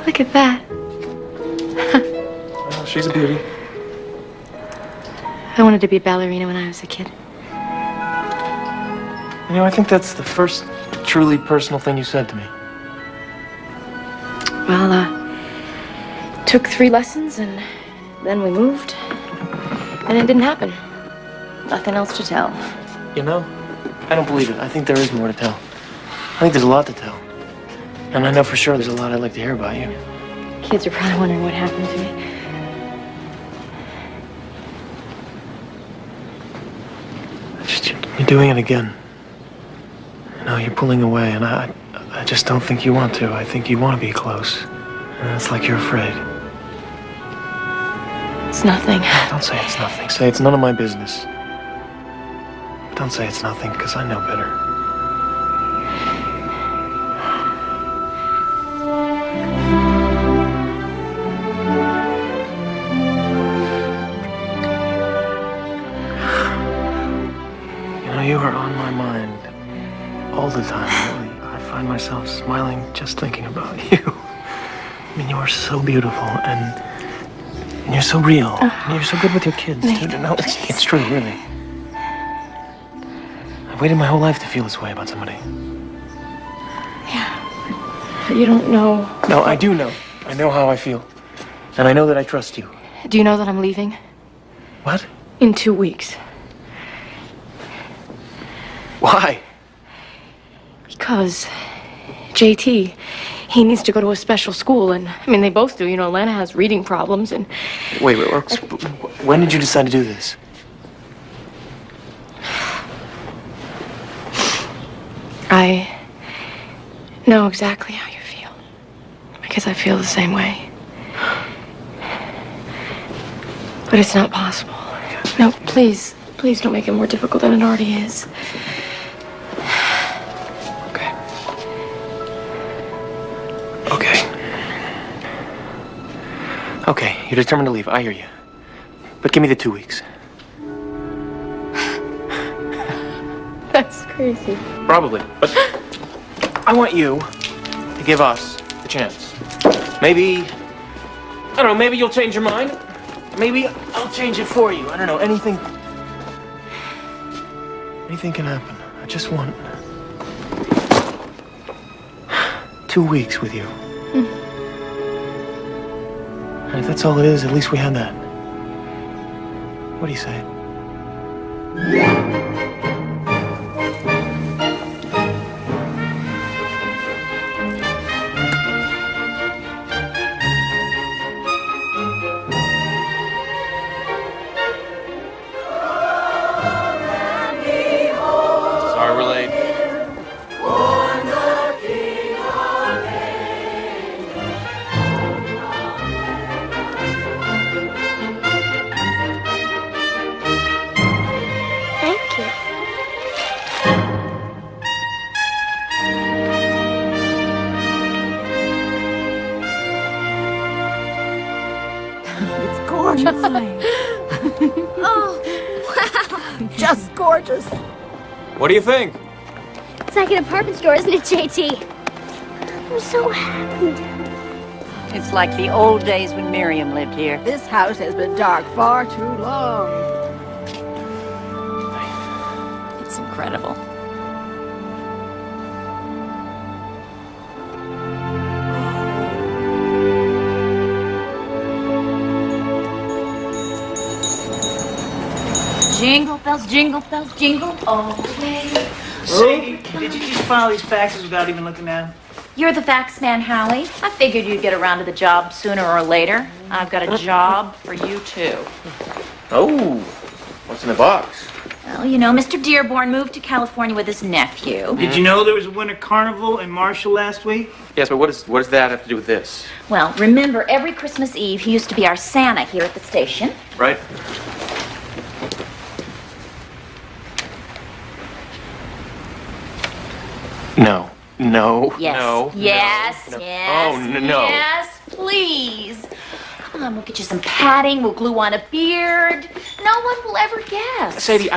Look at that. Well, she's a beauty. I wanted to be a ballerina when I was a kid. You know, I think that's the first truly personal thing you said to me. Well, took 3 lessons and then we moved. And it didn't happen. Nothing else to tell. You know, I don't believe it. I think there is more to tell. I think there's a lot to tell. And I know for sure there's a lot I'd like to hear about you. Kids are probably wondering what happened to me. You're doing it again. You know, you're pulling away, and I just don't think you want to. I think you want to be close. And it's like you're afraid. It's nothing. Don't say it's nothing. Say it's none of my business. But don't say it's nothing, because I know better. You know, you are on my mind all the time, really. I find myself smiling just thinking about you. mean, you are so beautiful, and you're so real. And you're so good with your kids, too. No, it's true, really. I've waited my whole life to feel this way about somebody. But you don't know. No, I do know. I know how I feel. And I know that I trust you. Do you know that I'm leaving? What? In 2 weeks. Why? Because JT, he needs to go to a special school, and I mean, they both do. You know, Lana has reading problems, and Wait, when did you decide to do this? I know exactly how you feel. Because I feel the same way. But it's not possible. No, please don't make it more difficult than it already is. Okay, you're determined to leave. I hear you. But give me the 2 weeks. That's crazy. Probably. But I want you to give us the chance. Maybe, I don't know, maybe you'll change your mind. Maybe I'll change it for you. I don't know, anything can happen. I just want 2 weeks with you. And if that's all it is, at least we had that. What do you say? Sorry we're late. Thank you. It's gorgeous. Oh, wow. Just gorgeous. What do you think? It's like an apartment store, isn't it, JT? I'm so happy. It's like the old days when Miriam lived here. This house has been dark far too long. It's incredible. Jingle bells, jingle all the way. Sadie, did you just file these faxes without even looking at them? You're the fax man, Hallie. I figured you'd get around to the job sooner or later. I've got a job for you, too. Oh, what's in the box? Well, you know, Mr. Dearborn moved to California with his nephew. Did you know there was a winter carnival in Marshall last week? Yes, but what does that have to do with this? Well, remember, every Christmas Eve, he used to be our Santa here at the station. Right? No. No. Yes. No. Yes. No. Yes. Oh, no. Yes, please. Come on, we'll get you some padding. We'll glue on a beard. No one will ever guess. Sadie,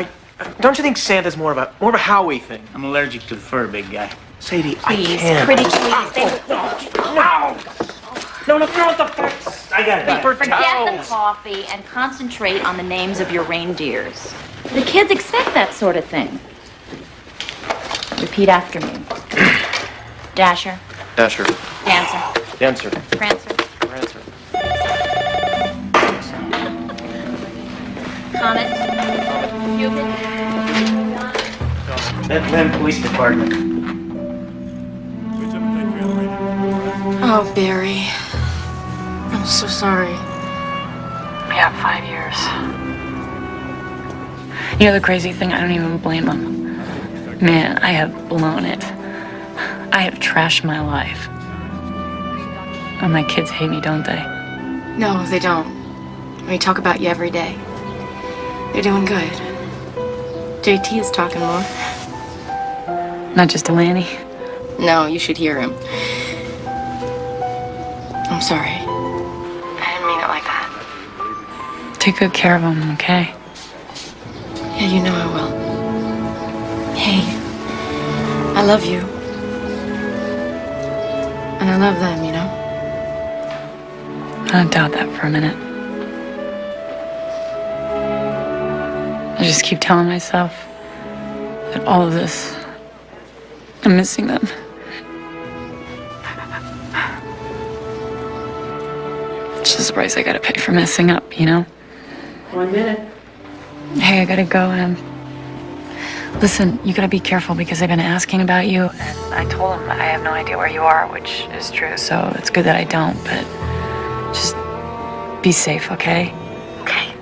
don't you think Santa's more of a Howie thing? I'm allergic to the fur, big guy. Sadie, Please, I can't. pretty please. No, not the fax. I got it. Forget the coffee and concentrate on the names of your reindeers. The kids expect that sort of thing. Repeat after me. Dasher. Dasher. Dancer. Dancer. Prancer. Prancer. Comet. Cupid. Bethlehem Police Department. Oh, Barry. I'm so sorry. Yeah, 5 years. You know the crazy thing? I don't even blame him. Man, I have blown it. I have trashed my life. And my kids hate me, don't they? No, they don't. We talk about you every day. You're doing good. JT is talking more. Not just to Lanny. No, you should hear him. I'm sorry. I didn't mean it like that. Take good care of them, okay? Yeah, you know I will. Hey, I love you. And I love them, you know? Don't doubt that for a minute. I just keep telling myself that all of this, I'm missing them. It's just the price I gotta pay for messing up, you know? 1 minute. Hey, I gotta go. Listen, you gotta be careful because they've been asking about you, and I told them I have no idea where you are, which is true, so it's good that I don't, but just be safe, okay? Okay.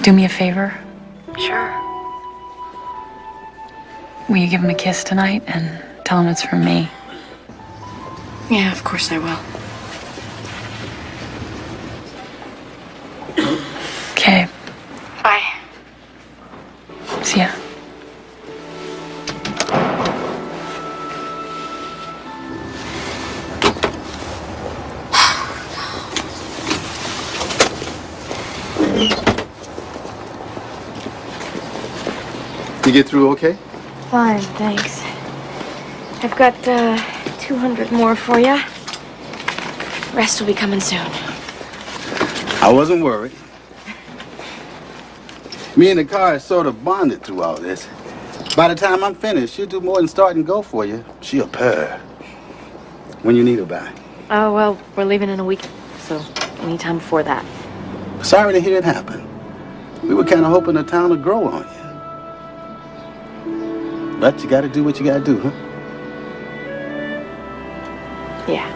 Do me a favor. Sure. Will you give him a kiss tonight and tell him it's from me? Yeah, of course I will. Okay. Bye. See ya. You get through okay? Fine, thanks. I've got 200 more for you. Rest will be coming soon. I wasn't worried. Me and the car is sort of bonded through all this. By the time I'm finished, she'll do more than start and go for you. She'll purr. When you need her back. Oh, well, we're leaving in a week, so anytime before that. Sorry to hear it happen. We were kind of hoping the town would grow on you. But you gotta do what you gotta do, huh? Yeah.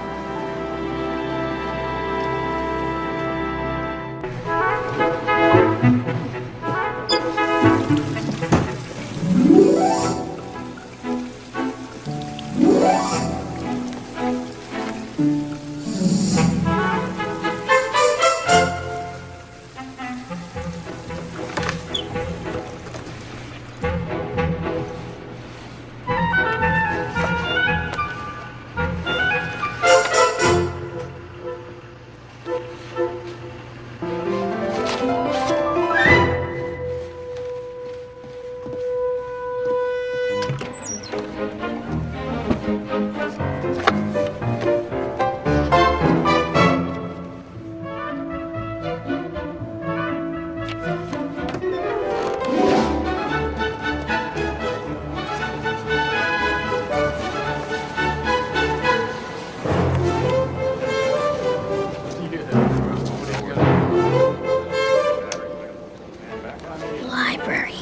Library.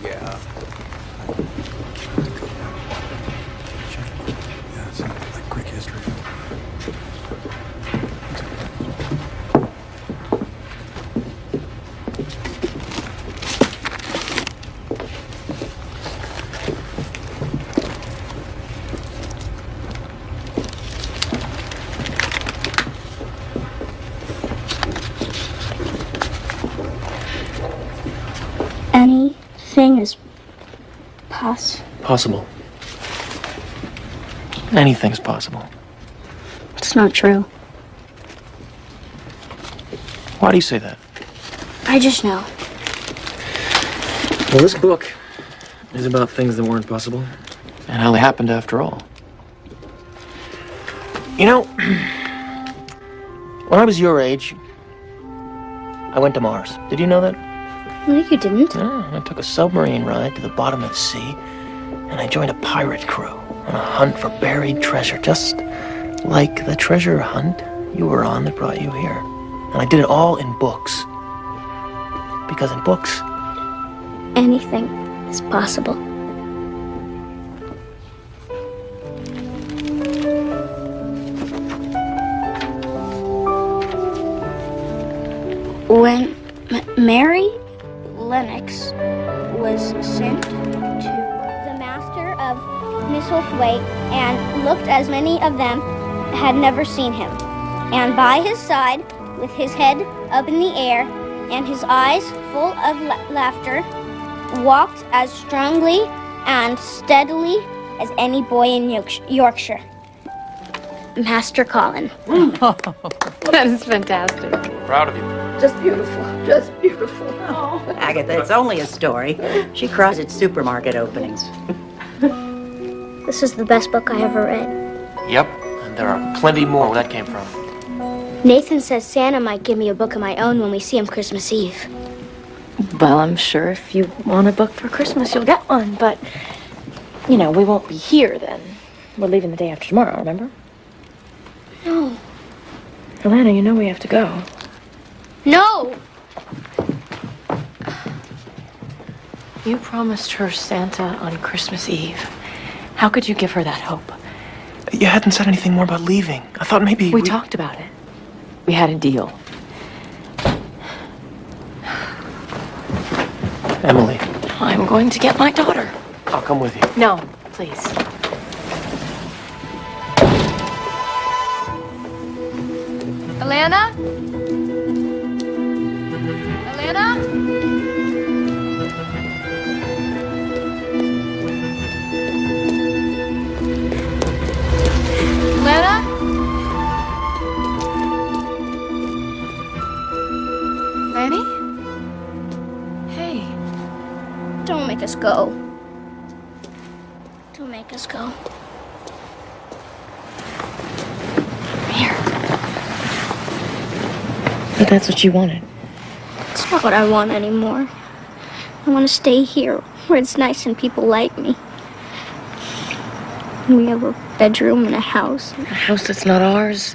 Yeah. Yeah, it's like quick history. Anything is Possible. Anything's possible. It's not true. Why do you say that? I just know. Well, this book is about things that weren't possible and how they happened after all. You know, when I was your age, I went to Mars. Did you know that? No, you didn't. Yeah, I took a submarine ride to the bottom of the sea, and I joined a pirate crew on a hunt for buried treasure, just like the treasure hunt you were on that brought you here. And I did it all in books. Because in books, Anything is possible. When Mary Lennox was sent to the master of his whole weight and looked as many of them had never seen him. And by his side, with his head up in the air and his eyes full of laughter, walked as strongly and steadily as any boy in Yorkshire. Master Colin. That is fantastic. Proud of you. Just beautiful. Just beautiful. Oh. Agatha, it's only a story. She cries at supermarket openings. This is the best book I ever read. Yep, and there are plenty more where that came from. Nathan says Santa might give me a book of my own when we see him Christmas Eve. Well, I'm sure if you want a book for Christmas, you'll get one, but, we won't be here then. We're leaving the day after tomorrow, remember? No. Alana, you know we have to go. No! You promised her Santa on Christmas Eve. How could you give her that hope? You hadn't said anything more about leaving. I thought maybe we talked about it. We had a deal. Emily. I'm going to get my daughter. I'll come with you. No, please. Alana? Alana? Alana? Lanny? Hey. Don't make us go. Don't make us go. But that's what you wanted. It's not what I want anymore. I want to stay here, where it's nice and people like me. We have a bedroom and a house. A house that's not ours.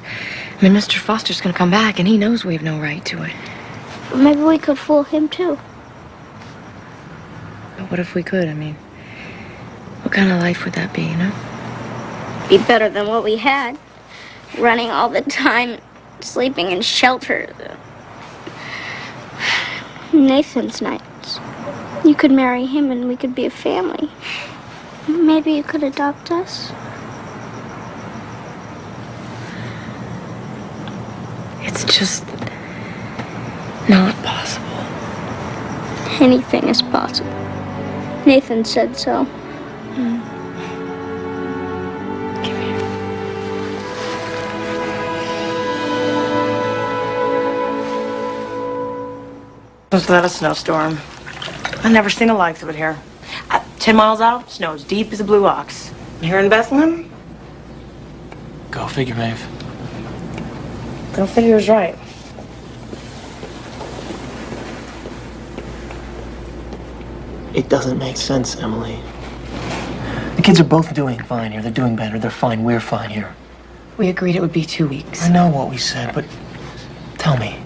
I mean, Mr. Foster's gonna come back, and he knows we have no right to it. Maybe we could fool him, too. But what if we could? I mean, what kind of life would that be, Be better than what we had. Running all the time, sleeping in shelter. Nathan's nice. You could marry him and we could be a family. Maybe you could adopt us. It's just not possible. Anything is possible. Nathan said so. Was that a snowstorm? I've never seen the likes of it here. 10 miles out, snow as deep as a blue ox. Here in Bethlehem? Go figure, Maeve. Go figure is right. It doesn't make sense, Emily. The kids are both doing fine here. They're doing better. They're fine. We're fine here. We agreed it would be 2 weeks. I know what we said, but tell me.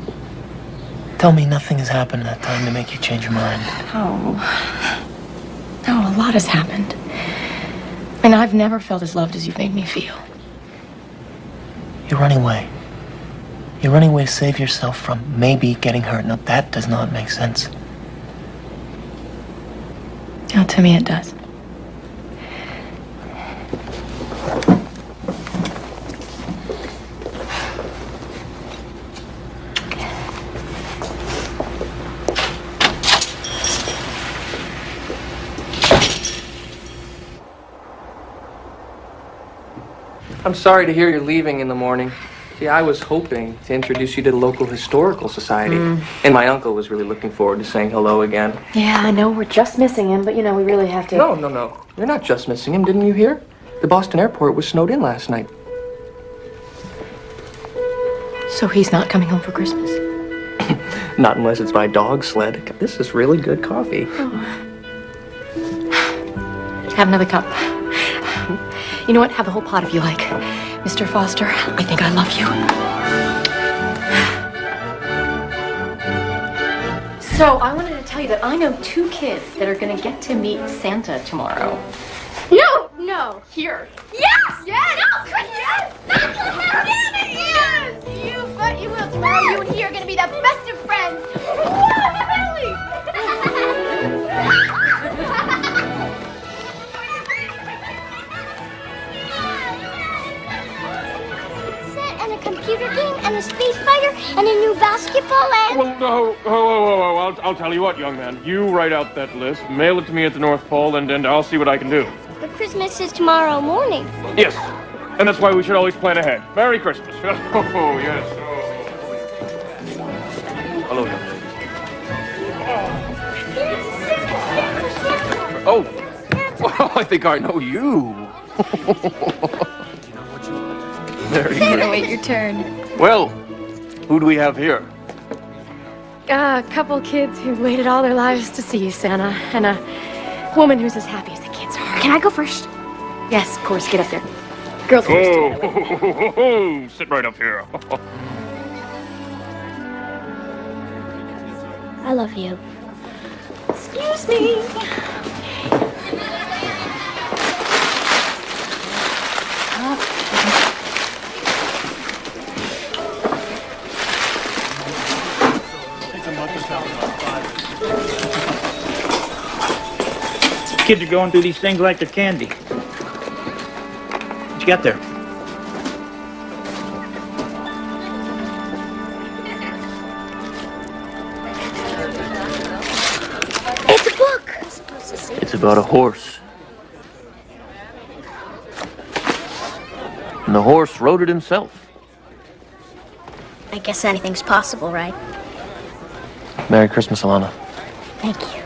Tell me nothing has happened in that time to make you change your mind. Oh. No, a lot has happened. And I've never felt as loved as you've made me feel. You're running away. You're running away to save yourself from maybe getting hurt. Now, that does not make sense. Oh, to me it does. I'm sorry to hear you're leaving in the morning. See, I was hoping to introduce you to the local historical society. And my uncle was really looking forward to saying hello again. Yeah, I know we're just missing him, but we really have to... No. You're not just missing him, didn't you hear? The Boston airport was snowed in last night. So he's not coming home for Christmas? Not unless it's by dog sled. This is really good coffee. Oh. Have another cup. You know what? Have the whole pot if you like. Mr. Foster, I think I love you. So, I wanted to tell you that I know 2 kids that are going to get to meet Santa tomorrow. No. Here. Yes! Yes! No, yes! Yes! You bet you will. Tomorrow you and he are going to be the best of friends. basketball and... Well, no. Oh. I'll tell you what, young man. You write out that list, mail it to me at the North Pole, and I'll see what I can do. But Christmas is tomorrow morning. Yes. And that's why we should always plan ahead. Merry Christmas. Oh, yes. Hello, young lady. Oh. Well, I think I know you. Merry Santa, wait your turn. Well, who do we have here? A couple kids who waited all their lives to see you, Santa, and a woman who's as happy as the kids are. Can I go first? Yes, of course. Get up there. Girls first. Oh, sit right up here. I love you. Excuse me. Kids are going through these things like they're candy. What you got there? It's a book. It's about a horse. And the horse wrote it himself. I guess anything's possible, right? Merry Christmas, Alana. Thank you.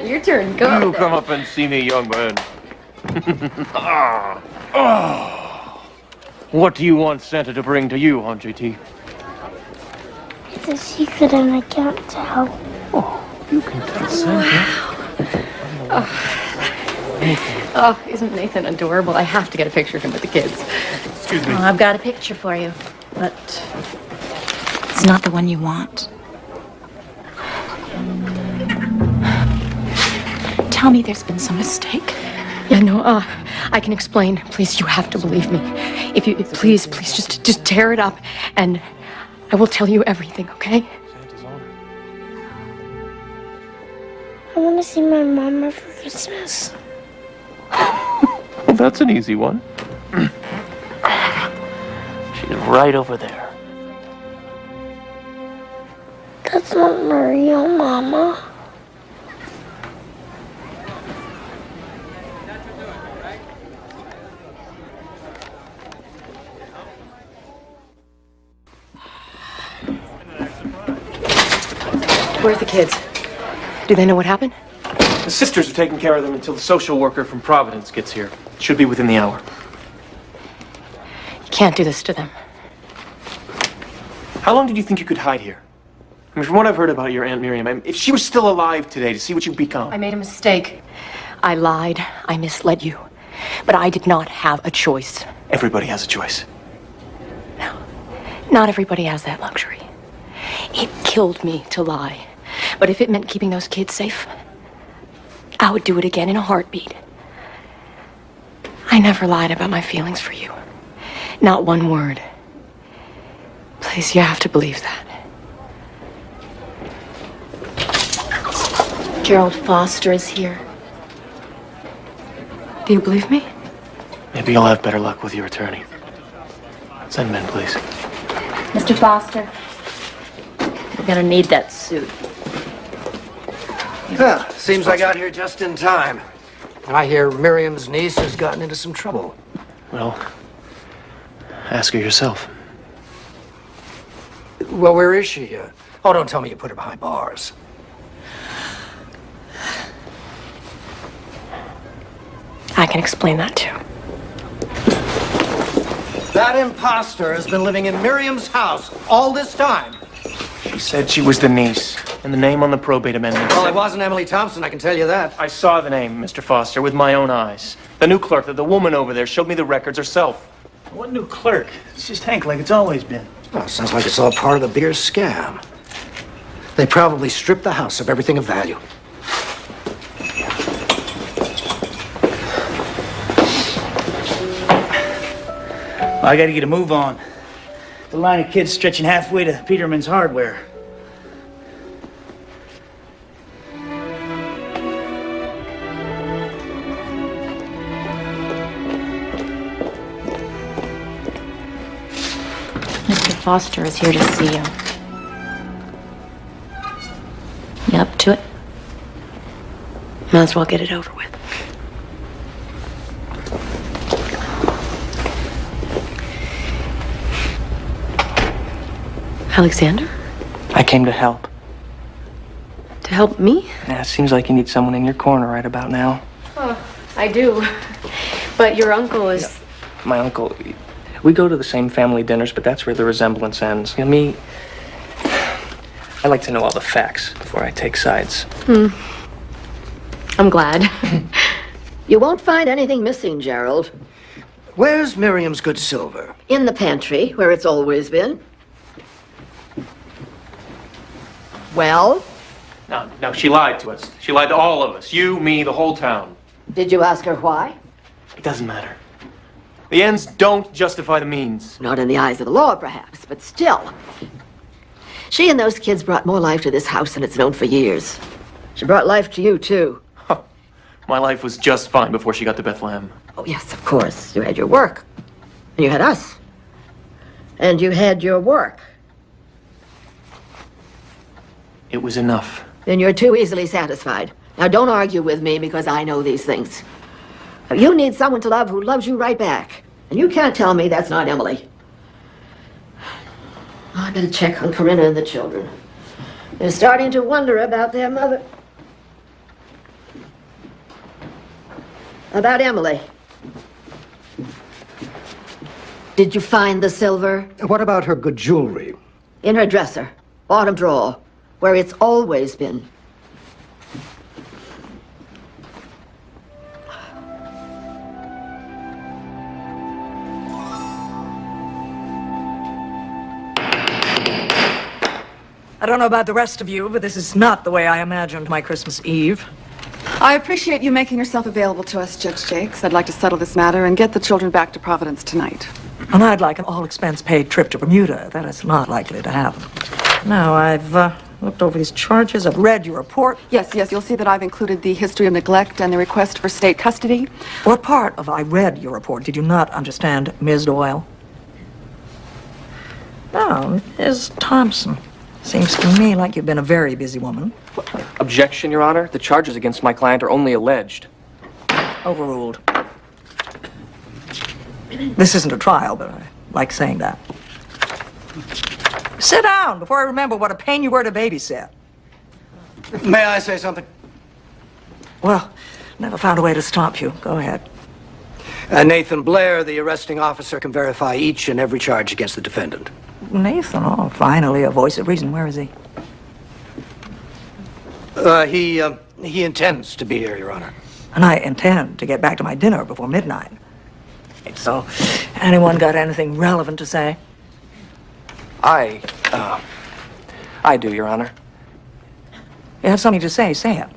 Your turn. Go You up there. come up and see me, young man. What do you want Santa to bring to you, Aunt JT? It's a secret and I can't tell. Oh, you can tell Santa. Wow. Oh, isn't Nathan adorable? I have to get a picture of him with the kids. Excuse me. Oh, I've got a picture for you, but it's not the one you want. Tell me there's been some mistake. Yeah, no, I can explain. Please, you have to believe me. If you, please, just tear it up, and I will tell you everything, okay? I want to see my mama for Christmas. Well, that's an easy one. She's right over there. That's not my real mama. Where's the kids? Do they know what happened? The sisters are taking care of them until the social worker from Providence gets here. Should be within the hour. You can't do this to them. How long did you think you could hide here? I mean, from what I've heard about your Aunt Miriam, if she was still alive today to see what you've become. I made a mistake. I lied. I misled you. But I did not have a choice. Everybody has a choice. No. Not everybody has that luxury. It killed me to lie. But if it meant keeping those kids safe, I would do it again in a heartbeat. I never lied about my feelings for you. Not one word. Please, you have to believe that. Gerald Foster is here. Do you believe me? Maybe you'll have better luck with your attorney. Send him in, please. Mr. Foster, we're gonna need that suit. Yeah, seems I got here just in time. I hear Miriam's niece has gotten into some trouble. Well, ask her yourself. Well, where is she? Oh, don't tell me you put her behind bars. I can explain that too. That imposter has been living in Miriam's house all this time. She said she was the niece, and the name on the probate amendment Well, said... it wasn't Emily Thompson, I can tell you that. I saw the name, Mr. Foster, with my own eyes. The new clerk, the woman over there, showed me the records herself. What new clerk? It's just Hank like it's always been. Well, sounds like it's all part of the bigger scam. They probably stripped the house of everything of value. I gotta get a move on. The line of kids stretching halfway to Peterman's Hardware. Mr. Foster is here to see you. You up to it? Might as well get it over with. Alexander? I came to help. To help me? Yeah, it seems like you need someone in your corner right about now. Oh, I do. But your uncle is... My uncle, we go to the same family dinners, but that's where the resemblance ends. You know, me, I like to know all the facts before I take sides. I'm glad. You won't find anything missing, Gerald. Where's Miriam's good silver? In the pantry, where it's always been. Well? No, she lied to us. She lied to all of us. You, me, the whole town. Did you ask her why? It doesn't matter. The ends don't justify the means. Not in the eyes of the law, perhaps, but still. She and those kids brought more life to this house than it's known for years. She brought life to you, too. My life was just fine before she got to Bethlehem. Oh, yes, of course. You had your work. And you had us. And you had your work. It was enough. Then you're too easily satisfied. Now, don't argue with me because I know these things. You need someone to love who loves you right back. And you can't tell me that's not Emily. I better check on Corinna and the children. They're starting to wonder about their mother. About Emily. Did you find the silver? What about her good jewelry? In her dresser, bottom drawer, where it's always been. I don't know about the rest of you, but this is not the way I imagined my Christmas Eve. I appreciate you making yourself available to us, Judge Jakes. I'd like to settle this matter and get the children back to Providence tonight. And I'd like an all-expense-paid trip to Bermuda. That is not likely to happen. Now, I've looked over these charges. I've read your report. Yes, you'll see that I've included the history of neglect and the request for state custody. What part of I read your report did you not understand, Ms. Doyle? Oh, Ms. Thompson. Seems to me like you've been a very busy woman. Objection, Your Honor. The charges against my client are only alleged. Overruled. This isn't a trial, but I like saying that. Sit down before I remember what a pain you were to babysit. May I say something? Well, never found a way to stop you. Go ahead. Nathan Blair, the arresting officer, can verify each and every charge against the defendant. Nathan, oh, finally, a voice of reason. Where is he? He intends to be here, Your Honor. And I intend to get back to my dinner before midnight. So, anyone got anything relevant to say? I do, Your Honor. You have something to say, say it.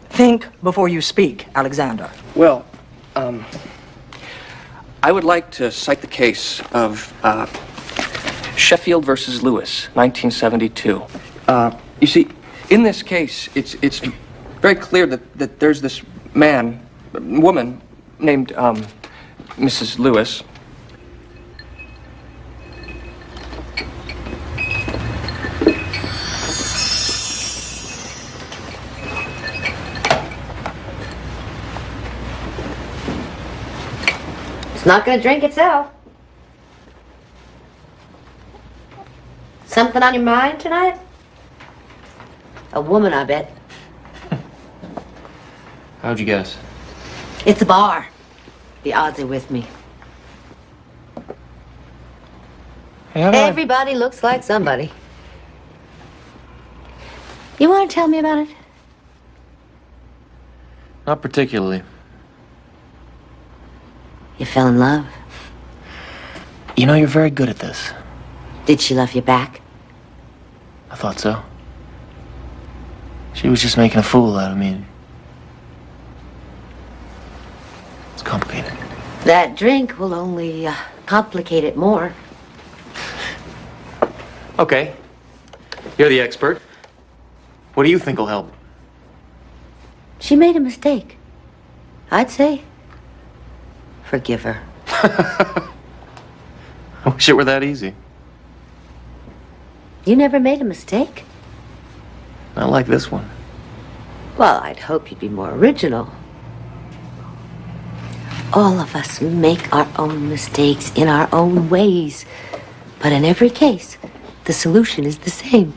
Think before you speak, Alexander. Well, I would like to cite the case of Sheffield versus Lewis, 1972. You see, in this case, it's very clear that there's this woman named Mrs. Lewis. It's not going to drink itself. Something on your mind tonight? A woman, I bet. How'd you guess? It's a bar. The odds are with me. Hey, how do I- Everybody looks like somebody. You want to tell me about it? Not particularly. You fell in love. You know, you're very good at this. Did she love you back? I thought so. She was just making a fool out of me. It's complicated. That drink will only complicate it more. Okay. You're the expert. What do you think will help? She made a mistake. I'd say forgive her. I wish it were that easy. You never made a mistake? Not like this one. Well, I'd hope you'd be more original. All of us make our own mistakes in our own ways. But in every case, the solution is the same.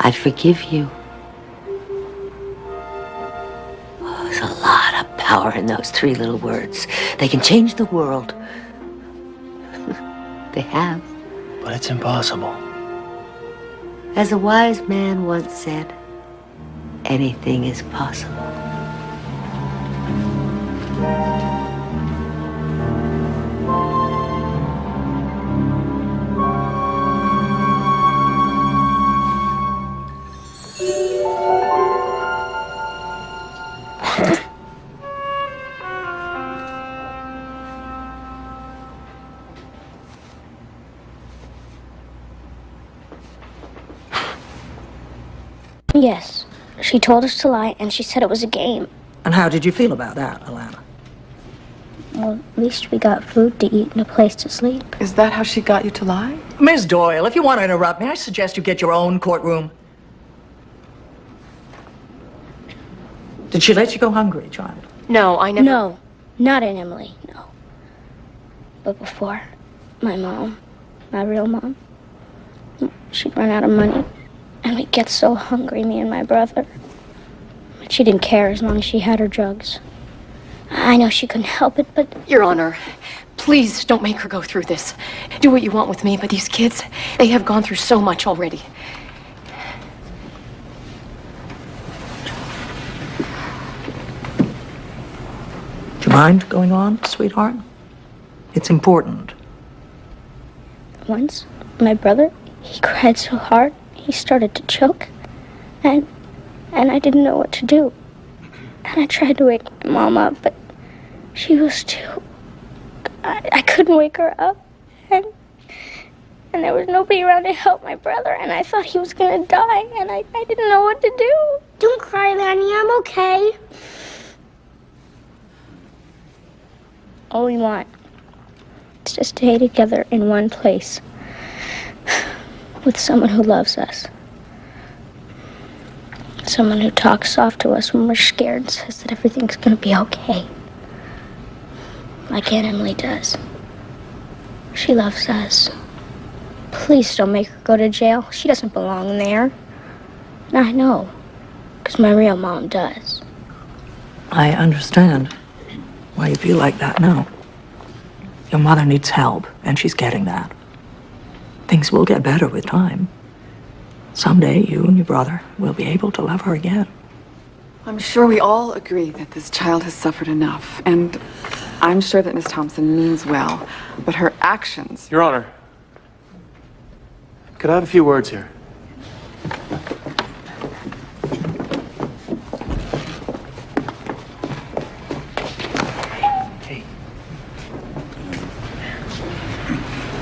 I forgive you. Oh, there's a lot of power in those 3 little words. They can change the world. They have. But it's impossible. As a wise man once said, anything is possible. Yes. She told us to lie, and she said it was a game. And how did you feel about that, Alana? Well, at least we got food to eat and a place to sleep. Is that how she got you to lie? Miss Doyle, if you want to interrupt me, I suggest you get your own courtroom. Did she let you go hungry, child? No, I never... No, not in Emily, no. But before, my mom, my real mom, she'd run out of money. And we'd get so hungry, me and my brother. But she didn't care as long as she had her drugs. I know she couldn't help it, but... Your Honor, please don't make her go through this. Do what you want with me, but these kids, they have gone through so much already. Do you mind going on, sweetheart? It's important. Once, my brother, he cried so hard, he started to choke. And I didn't know what to do. And I tried to wake my mom up, but she was too... I couldn't wake her up. And there was nobody around to help my brother, and I thought he was gonna die, and I didn't know what to do. Don't cry, Lanny, I'm okay. All we want is to stay together in one place with someone who loves us. Someone who talks soft to us when we're scared and says that everything's gonna be okay. Like Aunt Emily does. She loves us. Please don't make her go to jail. She doesn't belong there. And I know, because my real mom does. I understand why you feel like that now. Your mother needs help, and she's getting that. Things will get better with time. Someday, you and your brother will be able to love her again. I'm sure we all agree that this child has suffered enough, and I'm sure that Miss Thompson means well, but her actions... Your Honor, could I have a few words here?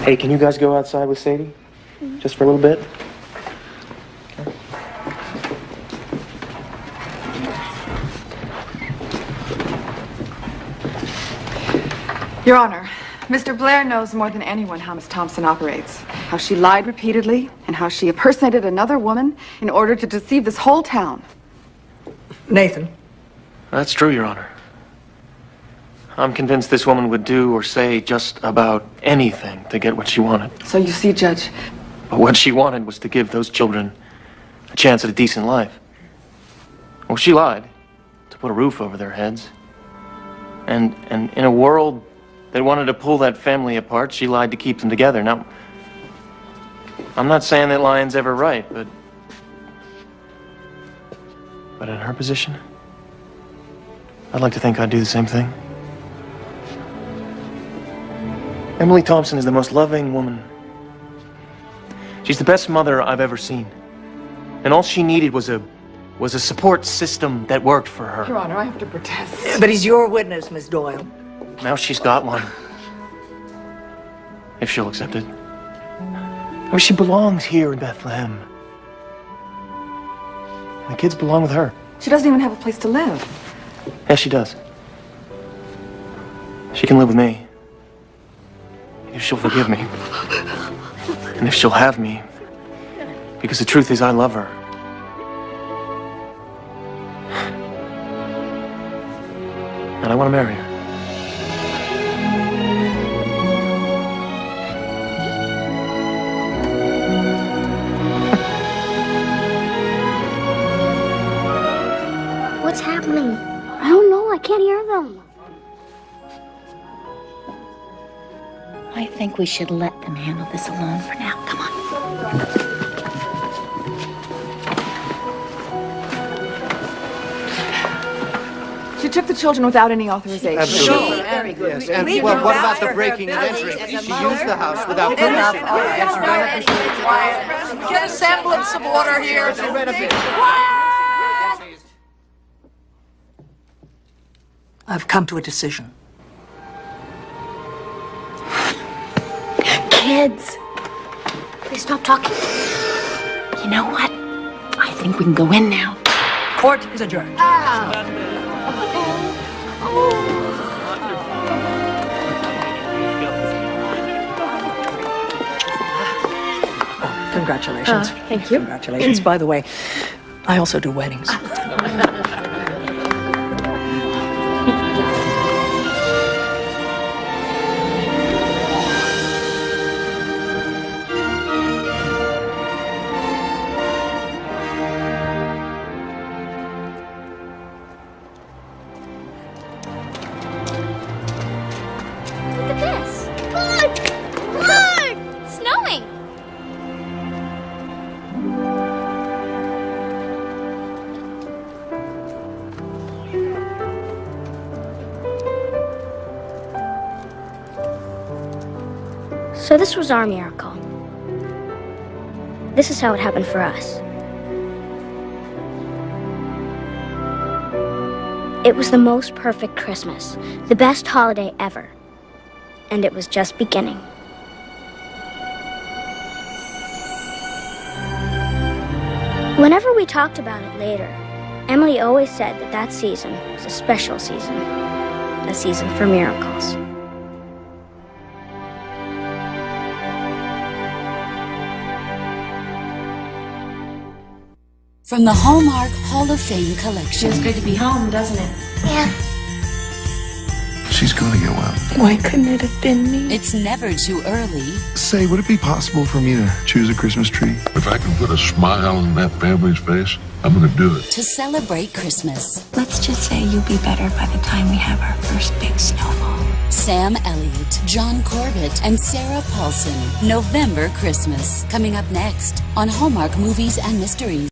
Hey, can you guys go outside with Sadie? Just for a little bit? Your Honor, Mr. Blair knows more than anyone how Miss Thompson operates. How she lied repeatedly, and how she impersonated another woman in order to deceive this whole town. Nathan. That's true, Your Honor. I'm convinced this woman would do or say just about anything to get what she wanted. So you see, Judge... But what she wanted was to give those children a chance at a decent life. Well, she lied to put a roof over their heads. And in a world that wanted to pull that family apart, she lied to keep them together. Now, I'm not saying that lying's ever right, but in her position, I'd like to think I'd do the same thing. Emily Thompson is the most loving woman. She's the best mother I've ever seen. And all she needed was a support system that worked for her. Your Honor, I have to protest. But he's your witness, Miss Doyle. Now she's got one. If she'll accept it. I mean, she belongs here in Bethlehem. The kids belong with her. She doesn't even have a place to live. Yes, she does. She can live with me. If she'll forgive me. And if she'll have me. Because the truth is, I love her. And I want to marry her. What's happening? I don't know. I can't hear them. I think we should let them handle this alone for now. Come on. She took the children without any authorization. Absolutely. Very good. Yes, and well, what about the breaking and entering? She used the house without permission. Get a semblance of order here. I've come to a decision. Kids, Please stop talking. you know what? I think we can go in now. Court is adjourned. Congratulations. Thank you. Congratulations. By the way, I also do weddings. Look at this. Look! Look! It's snowing. So this was our miracle. This is how it happened for us. It was the most perfect Christmas, the best holiday ever. And it was just beginning. Whenever we talked about it later, Emily always said that that season was a special season, a season for miracles. From the Hallmark Hall of Fame collection. Feels good to be home, doesn't it? Yeah. She's gonna get well. Why couldn't it have been me? It's never too early. Say, would it be possible for me to choose a Christmas tree? If I can put a smile on that family's face, I'm gonna do it. To celebrate Christmas. Let's just say you'll be better by the time we have our first big snowball. Sam Elliott, John Corbett, and Sarah Paulson. November Christmas. Coming up next on Hallmark Movies and Mysteries.